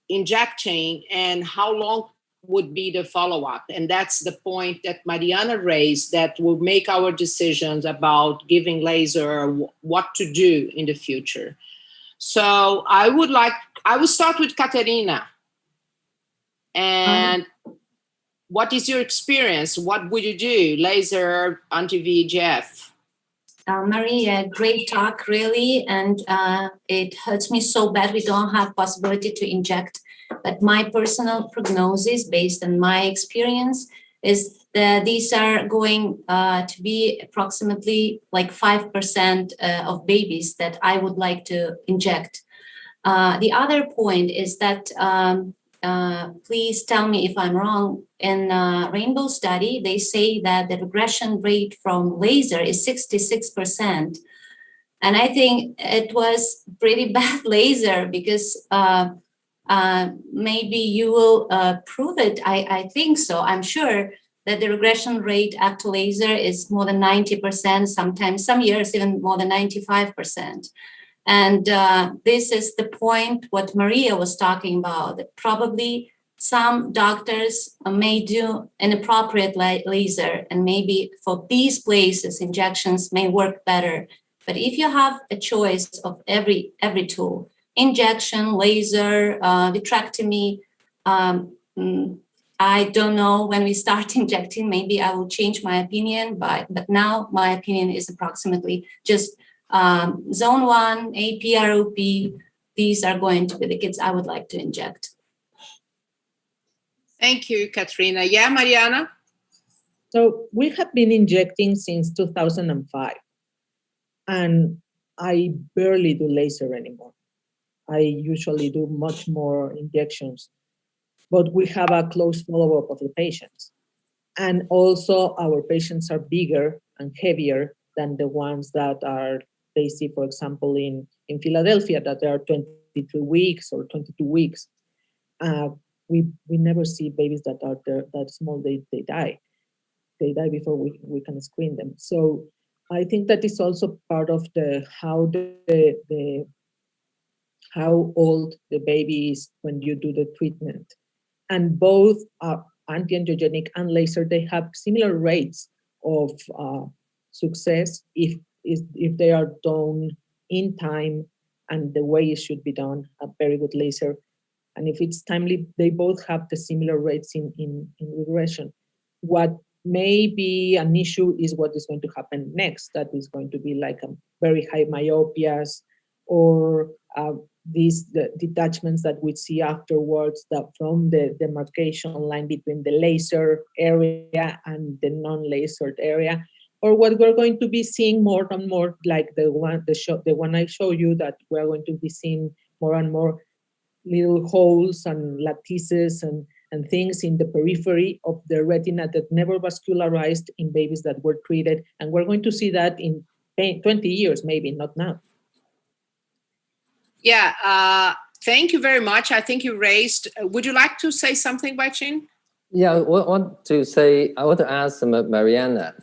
injecting and how long would be the follow-up. And that's the point that Mariana raised that will make our decisions about giving laser, what to do in the future. So I will start with Kateryna. And what is your experience? What would you do? Laser, anti-VEGF? Maria, great talk, really. And it hurts me so bad we don't have possibility to inject. But my personal prognosis, based on my experience, is that these are going to be approximately like 5% of babies that I would like to inject. The other point is that, please tell me if I'm wrong, in Rainbow study, they say that the regression rate from laser is 66%. And I think it was pretty bad laser because maybe you will prove it. I think so. I'm sure that the regression rate after laser is more than 90%, sometimes some years even more than 95%. And this is the point what Maria was talking about, that probably some doctors may do inappropriate laser, and maybe for these places, injections may work better. But if you have a choice of every tool, injection, laser, vitrectomy, I don't know when we start injecting, maybe I will change my opinion, but now my opinion is approximately just zone 1, AP, ROP, these are going to be the kids I would like to inject. Thank you, Kateryna. Yeah, Mariana? So we have been injecting since 2005, and I barely do laser anymore. I usually do much more injections, but we have a close follow-up of the patients. And also our patients are bigger and heavier than the ones that are, they see, for example, in Philadelphia, that they are 23 weeks or 22 weeks. We never see babies that are that small, they die. they die before we can screen them. So I think that is also part of how old the baby is when you do the treatment. And both anti-angiogenic and laser, they have similar rates of success if they are done in time and the way it should be done, a very good laser. And if it's timely, they both have the similar rates in regression. What may be an issue is what is going to happen next. That is going to be like a very high myopias, or the detachments that we see afterwards from the demarcation line between the laser area and the non-lasered area, or what we're going to be seeing more and more, like the one I show you, that we're going to be seeing more and more little holes and lattices and things in the periphery of the retina that never vascularized in babies that were treated. And we're going to see that in 20 years, maybe, not now. Yeah, thank you very much. I think you raised, would you like to say something, Weijin? Yeah, I want to ask Mariana,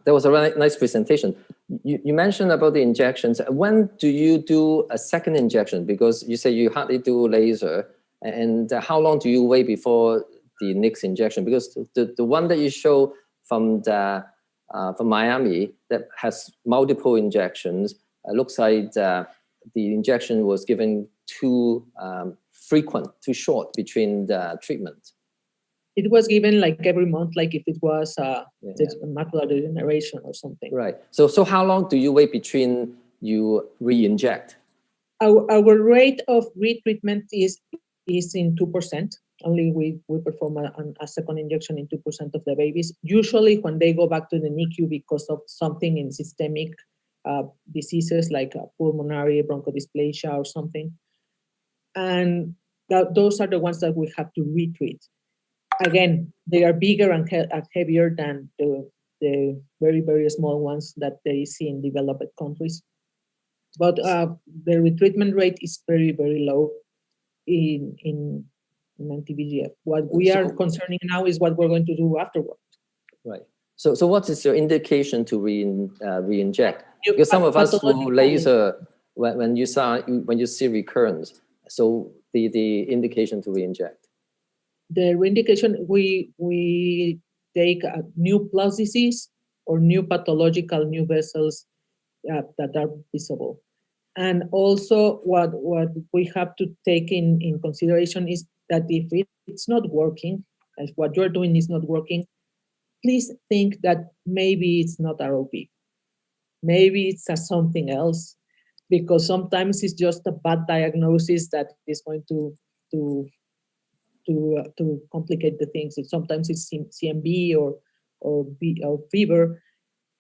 there was a really nice presentation. You mentioned about the injections. When do you do a second injection? Because you say you hardly do laser. And how long do you wait before the next injection? Because the one that you show from Miami that has multiple injections, looks like the injection was given too frequent, too short between the treatment. It was given like every month, like if it was macular degeneration or something. Right. So how long do you wait between you re-inject? Our rate of retreatment is in 2%. Only we perform a second injection in 2% of the babies. Usually when they go back to the NICU because of something in systemic diseases like pulmonary bronchodysplasia or something. And those are the ones that we have to retreat. Again, they are bigger and heavier than the very, very small ones that they see in developed countries. But the retreatment rate is very, very low in anti-VEGF. What we are concerning now is what we're going to do afterwards. Right. So what is your indication to re-inject? Because some of us will laser when you see recurrence. So the indication to re-inject. The re-indication, we take a new plus disease or new pathological new vessels that are visible. And also what we have to take in consideration is that if it's not working, as what you're doing is not working, please think that maybe it's not ROP. Maybe it's something else, because sometimes it's just a bad diagnosis that is going to complicate the things. Sometimes it's CMV or fever.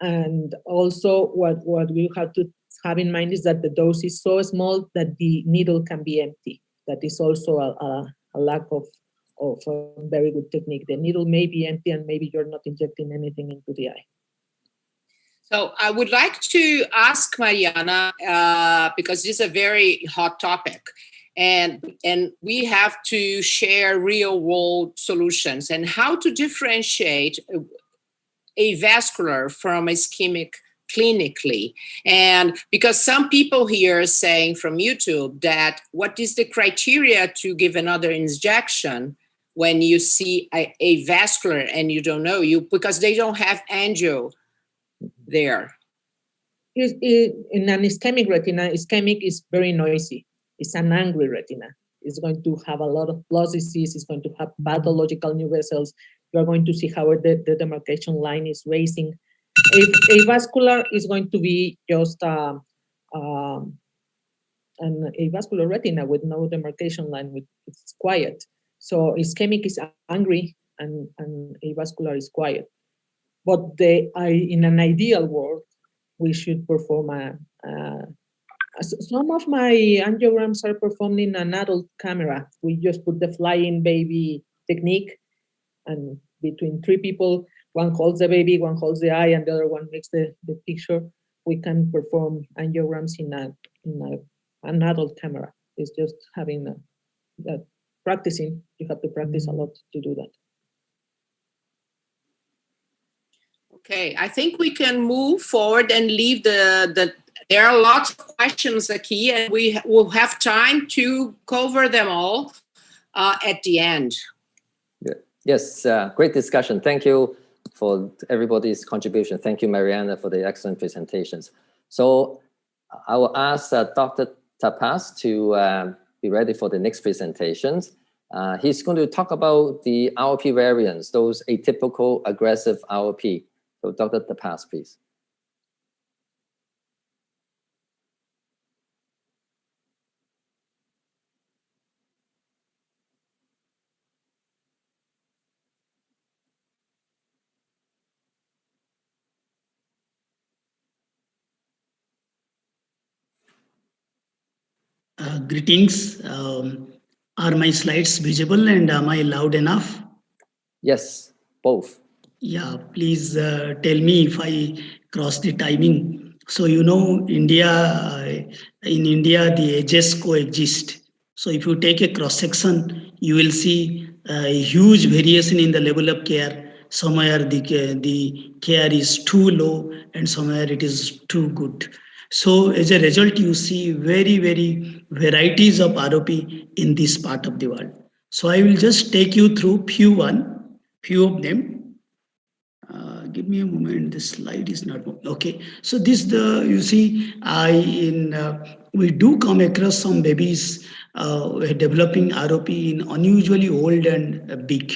And also what we have to have in mind is that the dose is so small that the needle can be empty. That is also a lack of a very good technique. The needle may be empty and maybe you're not injecting anything into the eye. So I would like to ask Mariana, because this is a very hot topic, and we have to share real world solutions and how to differentiate avascular from ischemic clinically. And because some people here are saying from YouTube that what is the criteria to give another injection when you see avascular and you don't know, because they don't have angio there. In an ischemic retina, ischemic is very noisy. It's an angry retina. It's going to have a lot of plus disease. It's going to have pathological new vessels. You're going to see how the demarcation line is raising. Avascular is going to be just an avascular retina with no demarcation line. It's quiet. So ischemic is angry and avascular is quiet. But in an ideal world, we should perform some of my angiograms are performed in an adult camera. We just put the flying baby technique, and between 3 people, one holds the baby, one holds the eye, and the other one makes the picture. We can perform angiograms in an adult camera. It's just having practicing. You have to practice a lot to do that. Okay, I think we can move forward and leave there are lots of questions aquí, and we will have time to cover them all at the end. Yes, great discussion. Thank you for everybody's contribution. Thank you, Mariana, for the excellent presentations. So I will ask Dr. Tapas to be ready for the next presentations. He's going to talk about the ROP variants, those atypical aggressive ROP. So Dr. Tapas, please. Greetings. Are my slides visible and am I loud enough? Yes, both. Yeah, please tell me if I cross the timing. So, you know, in India, the ages coexist. So if you take a cross section, you will see a huge variation in the level of care. Somewhere the care is too low and somewhere it is too good. So as a result, you see very varieties of ROP in this part of the world. So I will just take you through few of them. Give me a moment. This slide is not okay. So this you see, we do come across some babies developing ROP in unusually old and big.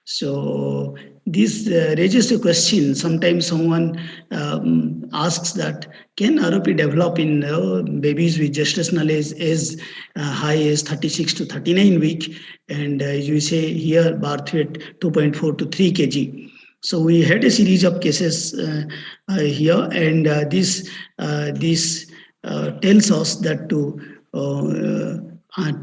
So this raises a question. Sometimes someone asks that, can ROP develop in babies with gestational age as high as 36 to 39 week? And you say here birth weight 2.4 to 3 kg. So we had a series of cases here, and this tells us that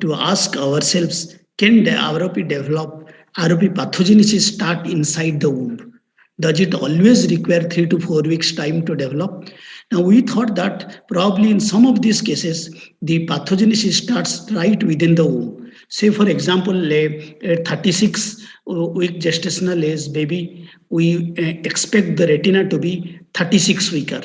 to ask ourselves, can the ROP develop? ROP pathogenesis start inside the womb? Does it always require 3 to 4 weeks time to develop? Now we thought that probably in some of these cases, the pathogenesis starts right within the womb. Say for example, a 36-week gestational age baby, we expect the retina to be 36 weeker.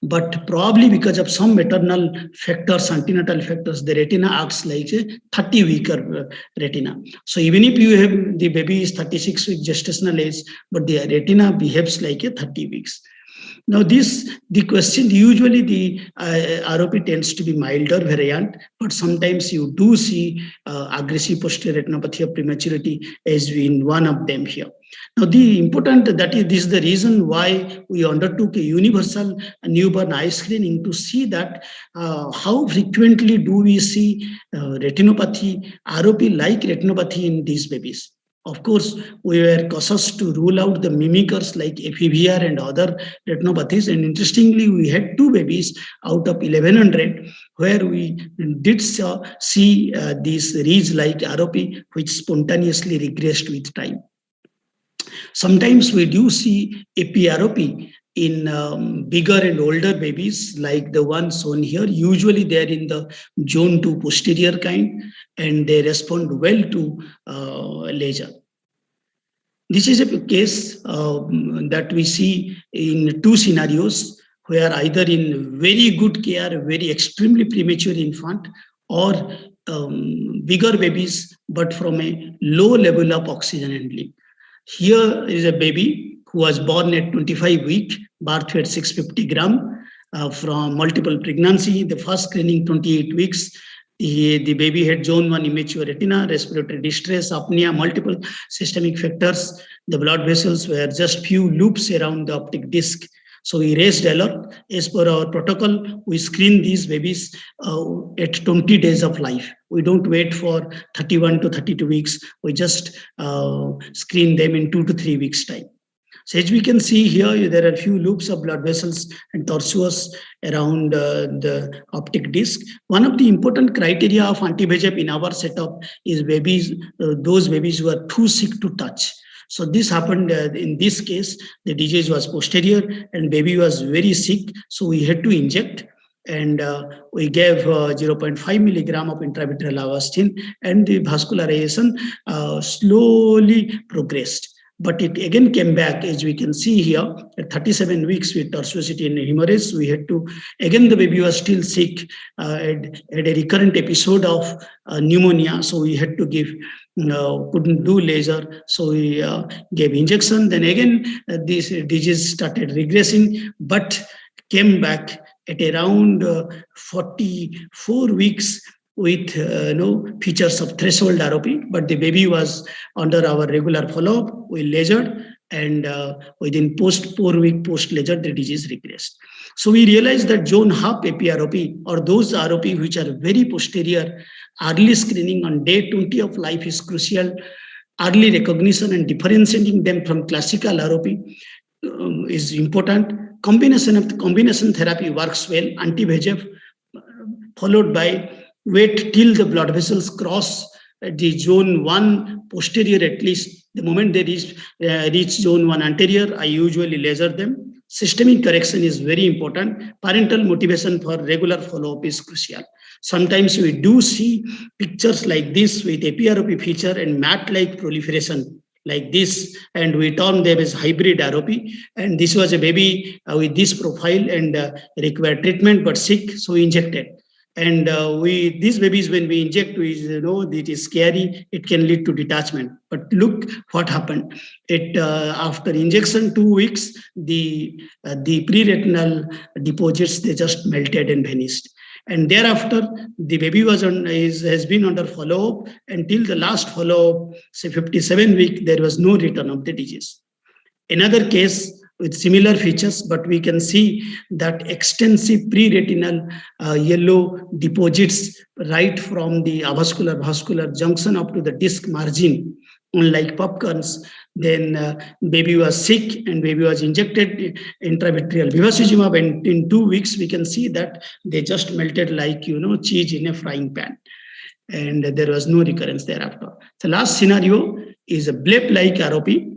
But probably because of some maternal factors, antenatal factors, the retina acts like a 30 weeker retina. So even if you have the baby is 36 week gestational age, but the retina behaves like a 30 weeks. Now the question, usually the ROP tends to be milder variant, but sometimes you do see aggressive posterior retinopathy of prematurity as in one of them here. Now the important, this is the reason why we undertook a universal newborn eye screening to see that how frequently do we see retinopathy, ROP-like retinopathy in these babies. Of course, we were cautious to rule out the mimickers like FEVR and other retinopathies. And interestingly, we had 2 babies out of 1100 where we did see these ridge-like ROP, which spontaneously regressed with time. Sometimes we do see APROP in bigger and older babies like the one shown here. Usually they are in the zone 2 posterior kind and they respond well to laser. This is a case that we see in 2 scenarios where either in very good care, very extremely premature infant, or bigger babies but from a low level of oxygen handling. Here is a baby who was born at 25 weeks, birth weight 650 grams, from multiple pregnancy. The first screening 28 weeks. The baby had zone 1 immature retina, respiratory distress, apnea, multiple systemic factors. The blood vessels were just few loops around the optic disc. So we raised alert. As per our protocol, we screen these babies at 20 days of life. We don't wait for 31 to 32 weeks. We just screen them in 2 to 3 weeks time. So as we can see here, there are a few loops of blood vessels and tortuous around the optic disc. One of the important criteria of anti-VEGF in our setup is babies, those babies who are too sick to touch. So this happened in this case, the disease was posterior and baby was very sick. So we had to inject and we gave 0.5 milligram of intravitreal avastin and the vascularization slowly progressed. But it again came back, as we can see here, at 37 weeks with tortuosity and hemorrhage. We had to, again, the baby was still sick, had a recurrent episode of pneumonia. So we had to give, couldn't do laser. So we gave injection. Then again, this disease started regressing, but came back at around 44 weeks with no features of threshold ROP, but the baby was under our regular follow-up. We lasered, and within 4 week post laser, the disease regressed. So we realized that zone half APROP, or those ROP which are very posterior, early screening on day 20 of life is crucial. Early recognition and differentiating them from classical ROP is important. Combination therapy works well. Anti-VEGF followed by wait till the blood vessels cross the zone 1 posterior, at least. The moment they reach zone 1 anterior, I usually laser them. Systemic correction is very important. Parental motivation for regular follow-up is crucial. Sometimes we do see pictures like this with APROP feature and mat-like proliferation like this, and we term them as hybrid ROP. And this was a baby with this profile and required treatment but sick, so we injected. And these babies, when we inject, it is scary. It can lead to detachment. But look what happened. After injection 2 weeks, the pre-retinal deposits, they just melted and vanished. And thereafter, the baby has been under follow-up until the last follow-up, say 57 weeks. There was no return of the disease. Another case with similar features, but we can see that extensive pre-retinal yellow deposits right from the avascular junction up to the disc margin, like popcorns. Then baby was sick and baby was injected intravitreal bevacizumab, and in 2 weeks we can see that they just melted like cheese in a frying pan, and there was no recurrence thereafter. The last scenario is a bleb-like ROP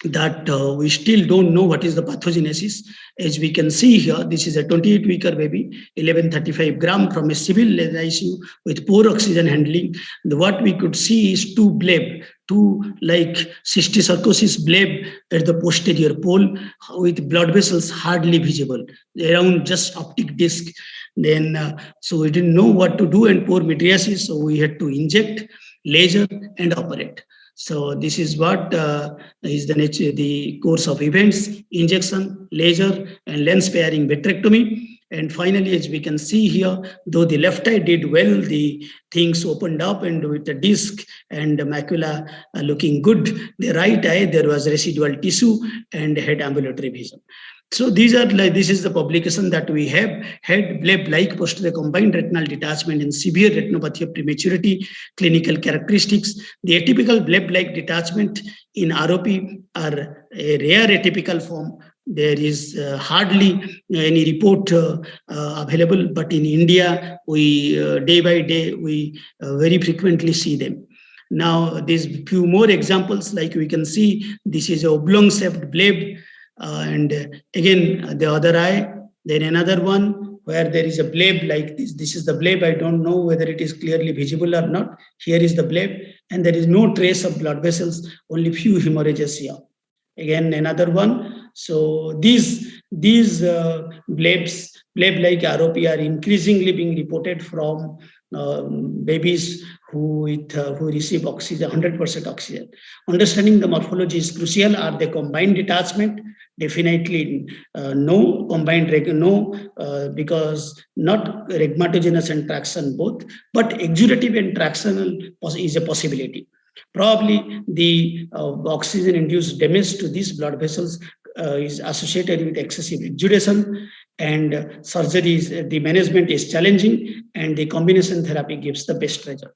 that we still don't know what is the pathogenesis. As we can see here, this is a 28-weeker baby, 1135 gram from a civil ICU with poor oxygen handling. What we could see is two like cysticercosis bleb at the posterior pole with blood vessels hardly visible, around just optic disc. Then, so we didn't know what to do, and poor mydriasis, so we had to inject, laser, and operate. So this is what is the course of events: injection, laser, and lens pairing vitrectomy. And finally, as we can see here, though the left eye did well, the things opened up and with the disc and the macula looking good, the right eye, there was residual tissue and had ambulatory vision. So this is the publication that we have had bleb-like posterior combined retinal detachment in severe retinopathy of prematurity, clinical characteristics. The atypical bleb-like detachment in ROP are a rare atypical form. There is hardly any report available, but in India, we day by day, we very frequently see them. Now, there's few more examples, like we can see, this is a oblong-shaped bleb, and again, the other eye, then another one where there is a bleb like this. This is the bleb. I don't know whether it is clearly visible or not. Here is the bleb, and there is no trace of blood vessels, only few hemorrhages here. Again, another one. So these blebs, bleb-like ROP are increasingly being reported from babies who receive oxygen, 100% oxygen. Understanding the morphology is crucial. Are they combined detachment? Definitely no. Combined because not rhegmatogenous and traction both, but exudative and tractional is a possibility. Probably the oxygen-induced damage to these blood vessels is associated with excessive exudation, and the management is challenging, and the combination therapy gives the best result.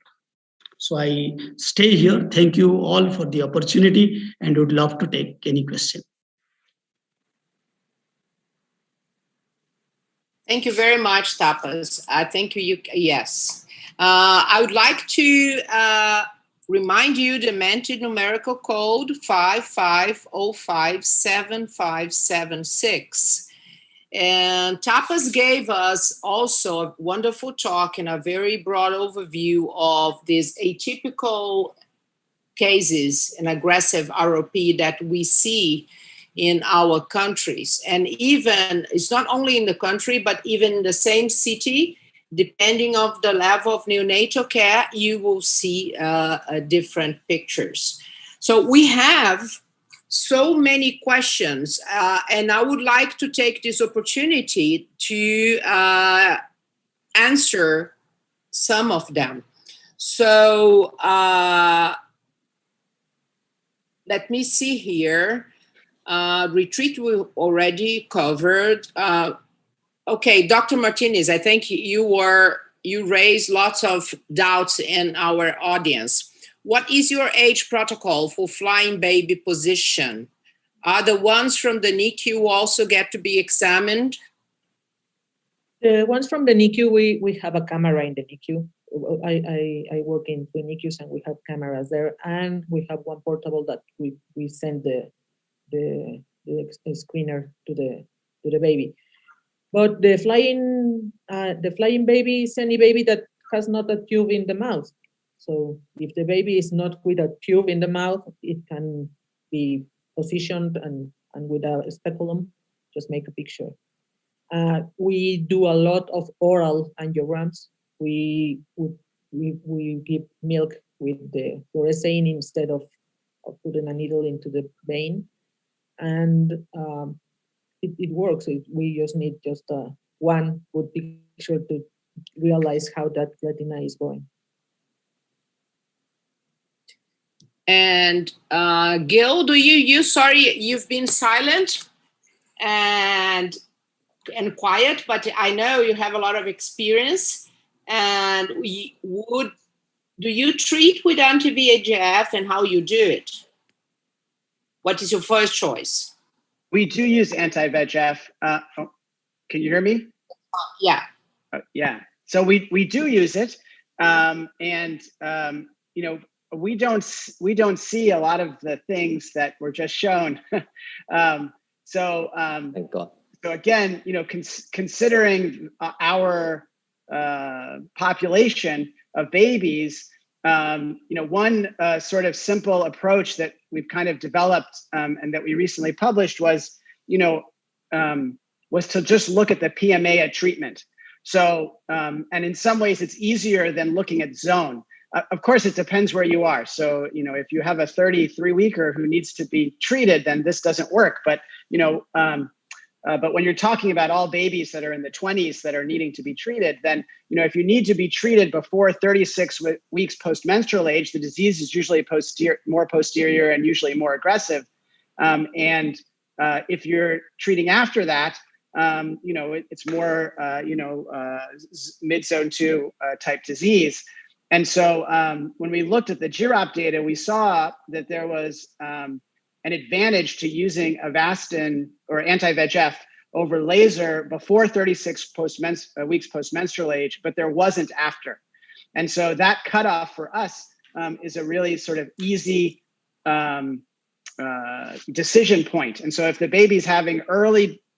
So I stay here. Thank you all for the opportunity, and would love to take any question. Thank you very much, Tapas. Thank you. Yes. I would like to remind you the Menti numerical code 55057576. And Tapas gave us also a wonderful talk and a very broad overview of this atypical cases and aggressive ROP that we see in our countries. And even, it's not only in the country, but even in the same city, depending on the level of neonatal care, you will see different pictures. So we have so many questions, and I would like to take this opportunity to answer some of them. So let me see here. Retreat we already covered. Okay, Dr. Martinez, I think you raised lots of doubts in our audience. What is your age protocol for flying baby position? Are the ones from the NICU also get to be examined? The ones from the NICU, we have a camera in the NICU. I work in the NICUs and we have cameras there, and we have one portable that we send the screener to the baby. But the flying baby is any baby that has not a tube in the mouth. So if the baby is not with a tube in the mouth, it can be positioned and with a speculum, just make a picture. We do a lot of oral angiograms. We give milk with the fluorescein instead of putting a needle into the vein, and it works. We just need one good picture to realize how that retina is going. And Gil, do you use? Sorry, you've been silent and quiet, but I know you have a lot of experience. And do you treat with anti-VEGF, and how you do it? What is your first choice? We do use anti-VEGF. Can you hear me? Yeah. Yeah. So we do use it, you know, we don't see a lot of the things that were just shown. Thank God. So again, you know, considering our population of babies, you know, one sort of simple approach that we've kind of developed and that we recently published was, you know, was to just look at the PMA at treatment. So, and in some ways it's easier than looking at zone. Of course, it depends where you are. So, you know, if you have a 33-weeker who needs to be treated, then this doesn't work. But, you know, but when you're talking about all babies that are in the 20s that are needing to be treated, then, you know, if you need to be treated before 36 weeks post-menstrual age, the disease is usually more posterior and usually more aggressive. If you're treating after that, you know, it's more, you know, mid-zone 2 type disease. And so when we looked at the GROP data, we saw that there was an advantage to using Avastin or anti-VEGF over laser before 36 weeks post-menstrual age, but there wasn't after. And so that cutoff for us is a really sort of easy decision point. And so if the baby's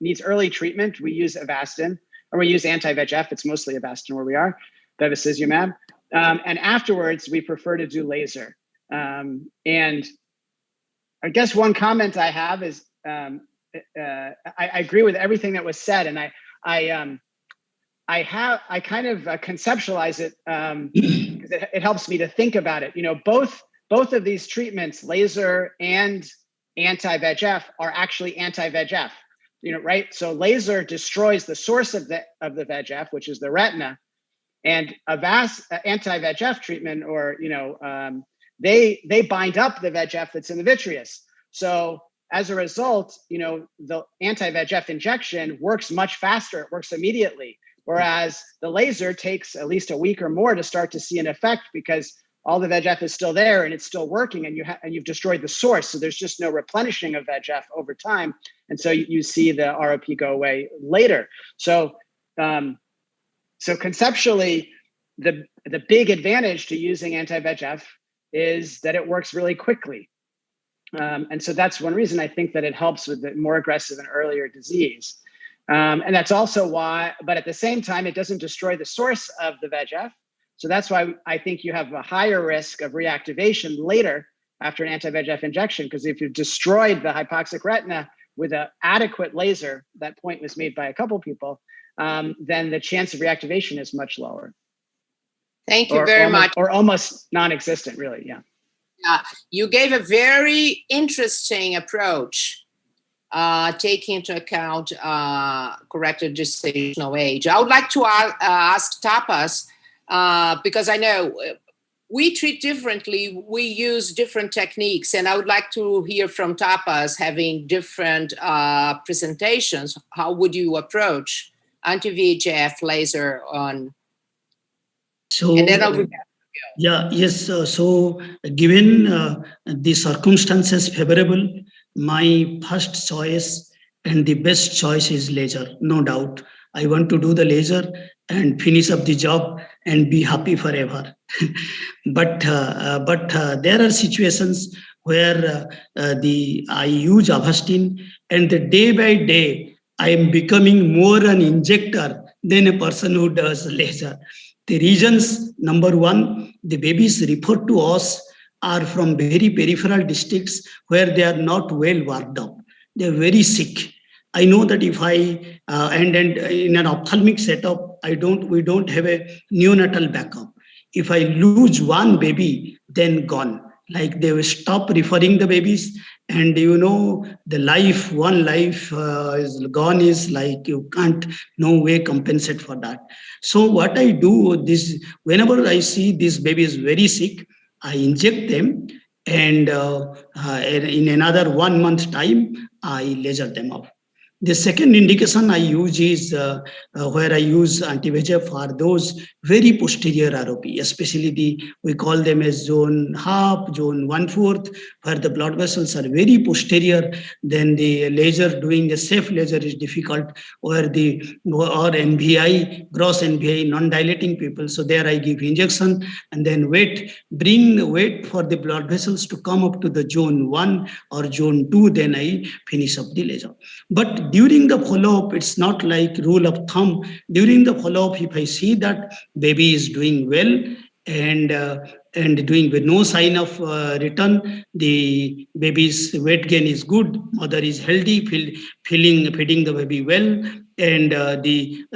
needs early treatment, we use Avastin, or we use anti-VEGF. It's mostly Avastin where we are, bevacizumab. And afterwards, we prefer to do laser. And I guess one comment I have is I agree with everything that was said, and I kind of conceptualize it because it helps me to think about it. You know, both of these treatments, laser and anti-VEGF, are actually anti-VEGF. You know, right? So laser destroys the source of the VEGF, which is the retina, and anti-VEGF treatment, or you know, they bind up the VEGF that's in the vitreous. So as a result, you know, the anti-VEGF injection works much faster. It works immediately, whereas the laser takes at least a week or more to start to see an effect because all the VEGF is still there and it's still working, and you've destroyed the source. So there's just no replenishing of VEGF over time, and so you see the ROP go away later. So so conceptually, the big advantage to using anti-VEGF is that it works really quickly. And so that's one reason I think that it helps with the more aggressive and earlier disease. And that's also why, but at the same time, it doesn't destroy the source of the VEGF. So that's why I think you have a higher risk of reactivation later after an anti-VEGF injection, because if you've destroyed the hypoxic retina with an adequate laser, that point was made by a couple people, then the chance of reactivation is much lower. Thank you very much. Or almost non-existent, really, yeah. You gave a very interesting approach, taking into account corrected gestational age. I would like to ask Tapas, because I know we treat differently, we use different techniques, and I would like to hear from Tapas having different presentations. How would you approach anti-VEGF laser on? So, and then I'll be yeah, yes. So given the circumstances favorable, my first choice and the best choice is laser, no doubt. I want to do the laser and finish up the job and be happy forever. but there are situations where I use Avastin, and the day by day I am becoming more an injector than a person who does laser. The reasons, number one, the babies referred to us are from very peripheral districts where they are not well worked up. They are very sick. I know that if I and in an ophthalmic setup, we don't have a neonatal backup. If I lose one baby, then gone. Like they will stop referring the babies, and one life is gone is like you can't no way compensate for that. So what I do this, whenever I see this baby is very sick, I inject them, and in another 1 month time, I laser them off. The second indication I use is where I use anti-VEGF for those very posterior ROP, especially we call them as zone half, zone 1/4, where the blood vessels are very posterior. Then the laser, doing a safe laser is difficult, or NVI, gross NVI, non-dilating people. So there I give injection and then wait for the blood vessels to come up to the zone 1 or zone 2, then I finish up the laser. But during the follow-up, it's not like rule of thumb. During the follow-up, if I see that baby is doing well and doing with no sign of return, the baby's weight gain is good, mother is healthy, feeding the baby well, and the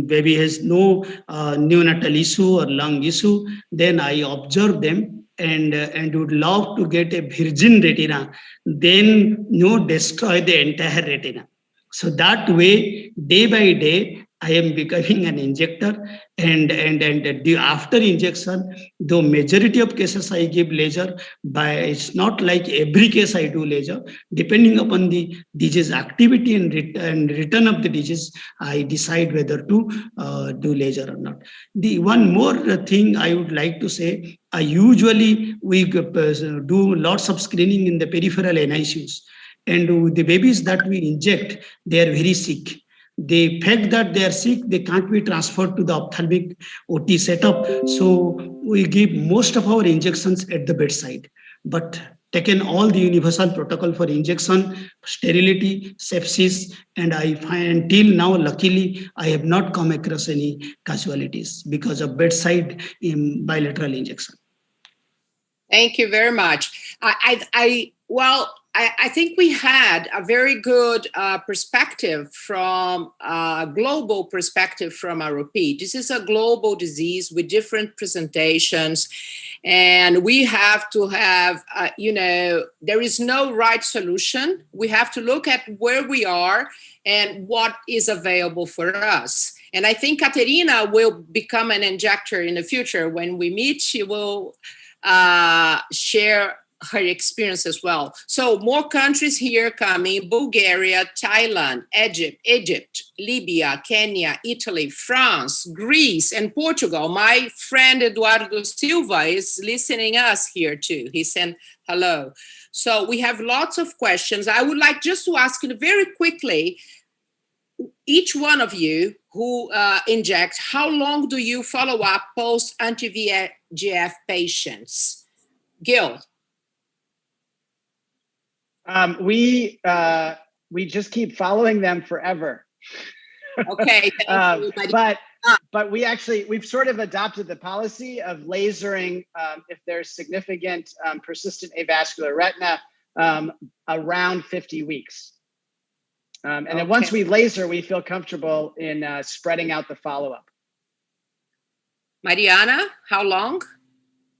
baby has no neonatal issue or lung issue, then I observe them and would love to get a virgin retina, then destroy the entire retina. So that way, day by day, I am becoming an injector, and after injection, the majority of cases I give laser. It's not like every case I do laser. Depending upon the disease activity and return of the disease, I decide whether to do laser or not. The one more thing I would like to say, we do lots of screening in the peripheral NICUs. And the babies that we inject, they are very sick. The fact that they are sick, they can't be transferred to the ophthalmic OT setup. So we give most of our injections at the bedside. But taken all the universal protocol for injection, sterility, sepsis, and I find till now, luckily, I have not come across any casualties because of bedside bilateral injection. Thank you very much. I think we had a very good perspective from global perspective from ROP. This is a global disease with different presentations, and we have to have, there is no right solution. We have to look at where we are and what is available for us. And I think Kateryna will become an injector in the future. When we meet, she will share her experience as well. So more countries here coming: Bulgaria, Thailand, Egypt, Libya, Kenya, Italy, France, Greece, and Portugal. My friend Eduardo Silva is listening us here too. He sent hello. So we have lots of questions. I would like just to ask you very quickly, each one of you who inject, how long do you follow up post anti-VEGF patients? Gil. We just keep following them forever. Okay. But but we've sort of adopted the policy of lasering if there's significant persistent avascular retina around 50 weeks. And then once we laser, we feel comfortable in spreading out the follow-up. Mariana, how long?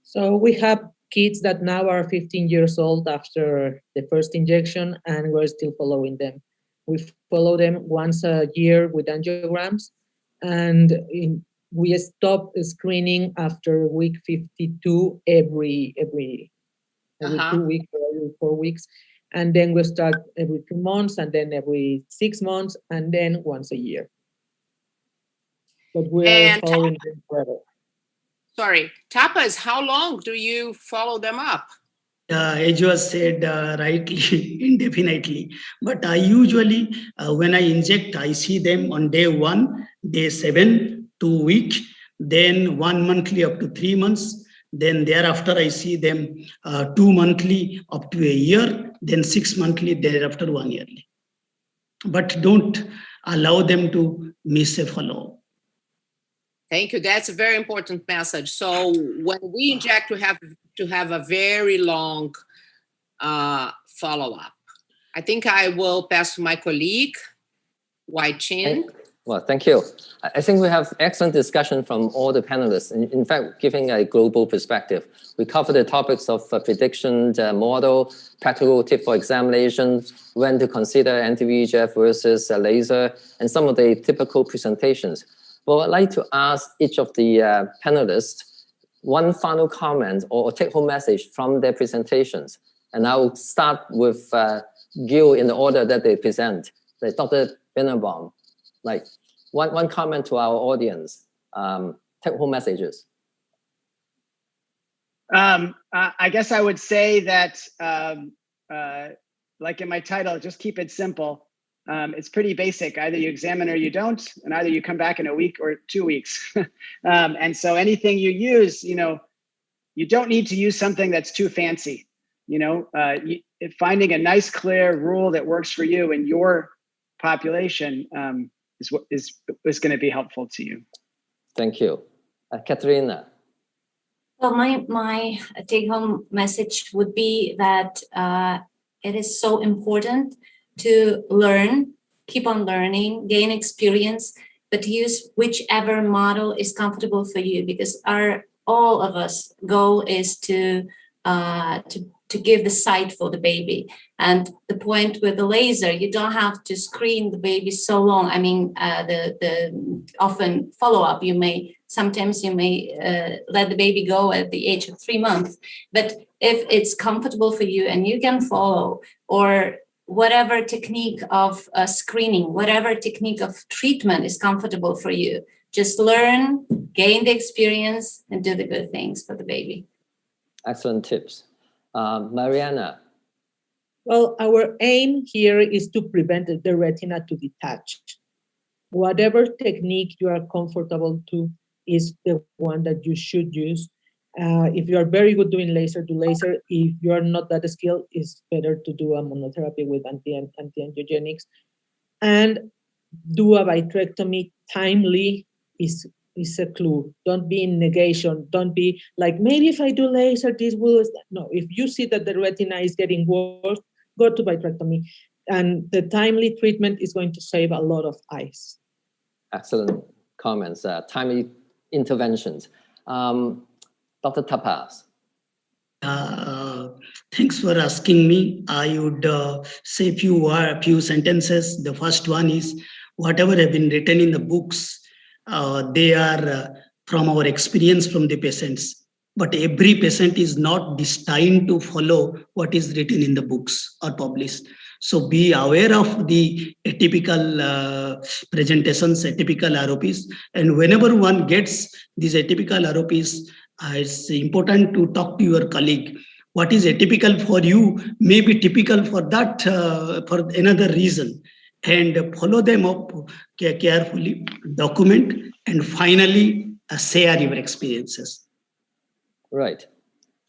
So we have kids that now are 15 years old after the first injection, and we're still following them. We follow them once a year with angiograms, and we stop screening after week 52 every 2 weeks or every 4 weeks. And then we start every 2 months, and then every 6 months, and then once a year. But we're following them forever. Sorry, Tapas, how long do you follow them up? As was said rightly, indefinitely. But I usually, when I inject, I see them on day 1, day 7, 2 weeks, then 1 monthly up to 3 months. Then thereafter, I see them 2 monthly up to a year, then 6 monthly, thereafter 1 yearly. But don't allow them to miss a follow-up. Thank you. That's a very important message. So when we inject, we have to have a very long follow-up. I think I will pass to my colleague, Wai Chin. Well, thank you. I think we have excellent discussion from all the panelists. In fact, giving a global perspective, we cover the topics of prediction model, practical tip for examination, when to consider anti-VEGF versus laser, and some of the typical presentations. Well, I'd like to ask each of the panelists one final comment or take-home message from their presentations. And I'll start with Gil in the order that they present. Like Dr. Binenbaum, like one comment to our audience, take-home messages. I guess I would say that, like in my title, just keep it simple. It's pretty basic. Either you examine or you don't, and either you come back in a week or 2 weeks. And so anything you use, you don't need to use something that's too fancy. Finding a nice, clear rule that works for you and your population is what is going to be helpful to you. Thank you. Kateryna. Well, my take-home message would be that it is so important to learn, keep on learning, gain experience, but use whichever model is comfortable for you, because all of us goal is to give the sight for the baby. And the point with the laser, you don't have to screen the baby so long. I mean, the often follow-up, sometimes you may let the baby go at the age of 3 months, but if it's comfortable for you and you can follow, or whatever technique of screening, whatever technique of treatment is comfortable for you, just learn, gain the experience, and do the good things for the baby. Excellent tips. Mariana. Well, our aim here is to prevent the retina to detach. Whatever technique you are comfortable to is the one that you should use. If you are very good doing laser, do laser. If you are not that skilled, it's better to do a monotherapy with anti-angiogenics. And do a vitrectomy timely is a clue. Don't be in negation. Don't be like, maybe if I do laser, this will... No, if you see that the retina is getting worse, go to vitrectomy. And the timely treatment is going to save a lot of eyes. Excellent comments, timely interventions. Dr. Tapas. Thanks for asking me. I would say a few sentences. The first one is, whatever have been written in the books, they are from our experience from the patients. But every patient is not destined to follow what is written in the books or published. So be aware of the atypical presentations, atypical ROPs. And whenever one gets these atypical ROPs, it's important to talk to your colleague. What is atypical for you may be typical for that, for another reason. And follow them up carefully, document, and finally share your experiences. Right.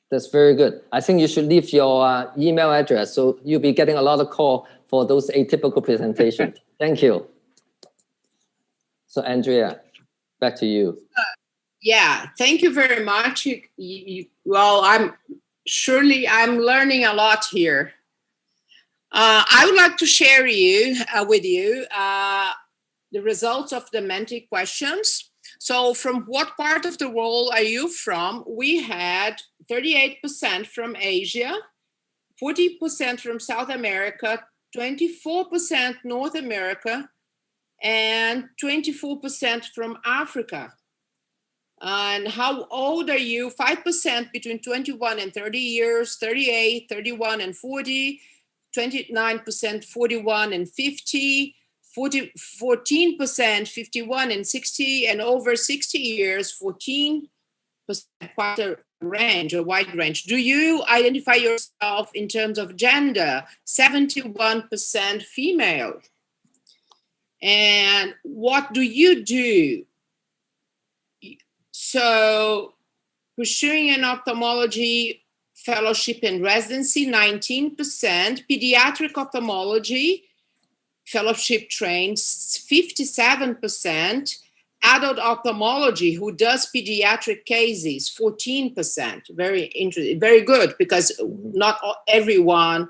That's very good. I think you should leave your email address, so you'll be getting a lot of call for those atypical presentations. Thank you. So Andrea. Back to you. Yeah, thank you very much. Well, I'm learning a lot here. I would like to share with you the results of the Menti questions. So from what part of the world are you from? We had 38% from Asia, 40% from South America, 24% North America, and 24% from Africa. And how old are you? 5% between 21 and 30 years, 38, 31 and 40, 29%, 41 and 50, 14%, 51 and 60, and over 60 years, 14%, quite a range, a wide range. Do you identify yourself in terms of gender? 71% female. And what do you do? So, pursuing an ophthalmology fellowship and residency, 19%. Pediatric ophthalmology fellowship trained, 57%. Adult ophthalmology, who does pediatric cases, 14%. Very interesting, very good, because not everyone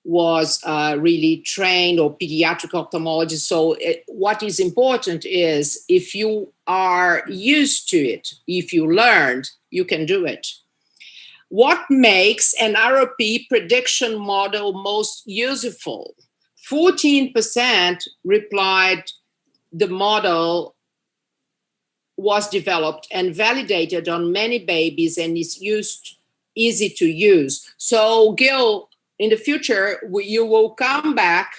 was really trained or pediatric ophthalmologist. So what is important is if you are used to it, if you learned, you can do it. What makes an ROP prediction model most useful? 14% replied the model was developed and validated on many babies and is easy to use. So Gil, in the future, you will come back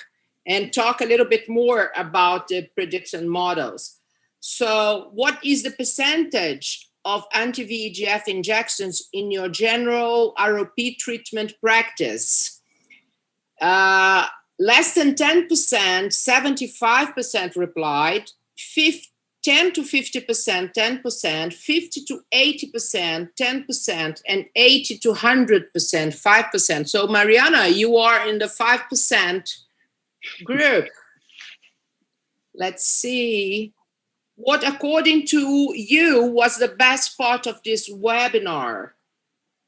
and talk a little bit more about the prediction models. So what is the percentage of anti-VEGF injections in your general ROP treatment practice? Less than 10%, 75% replied, 10 to 50%, 10%, 50 to 80%, 10%, and 80 to 100%, 5%. So Mariana, you are in the 5% group. Let's see. What, according to you, was the best part of this webinar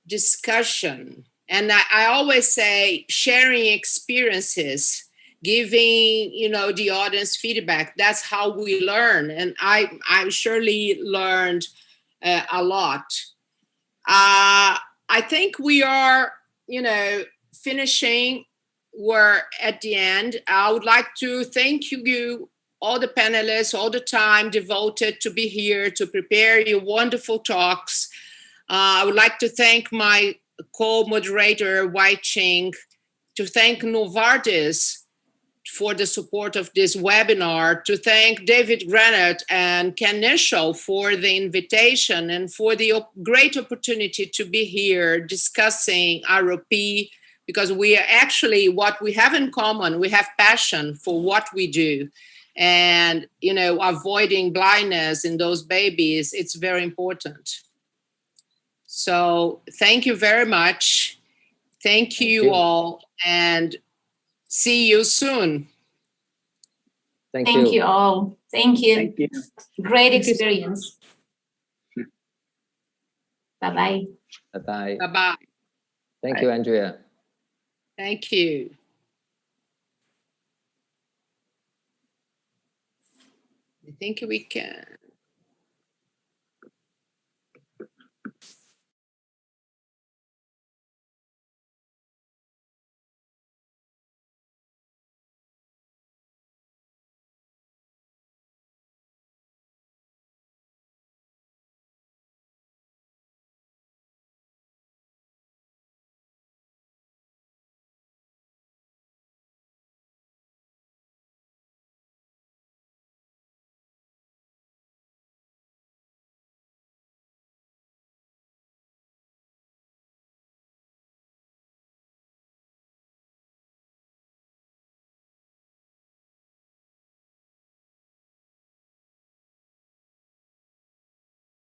discussion? And I always say sharing experiences, giving, the audience feedback. That's how we learn. And I surely learned a lot. I think we are, finishing. We're at the end. I would like to thank you, all the panelists, all the time devoted to be here, to prepare your wonderful talks. I would like to thank my co-moderator, Wai Ching, to thank Novartis for the support of this webinar, to thank David Granite and Ken Nischel for the invitation and for the great opportunity to be here discussing ROP, because we are actually, what we have in common, we have passion for what we do. And, avoiding blindness in those babies, it's very important. So thank you very much. Thank you all, and see you soon. Thank you all. Thank you. Thank you. Great experience. Bye-bye. Bye-bye. Bye-bye. Thank you, Andrea. Thank you. I think we can.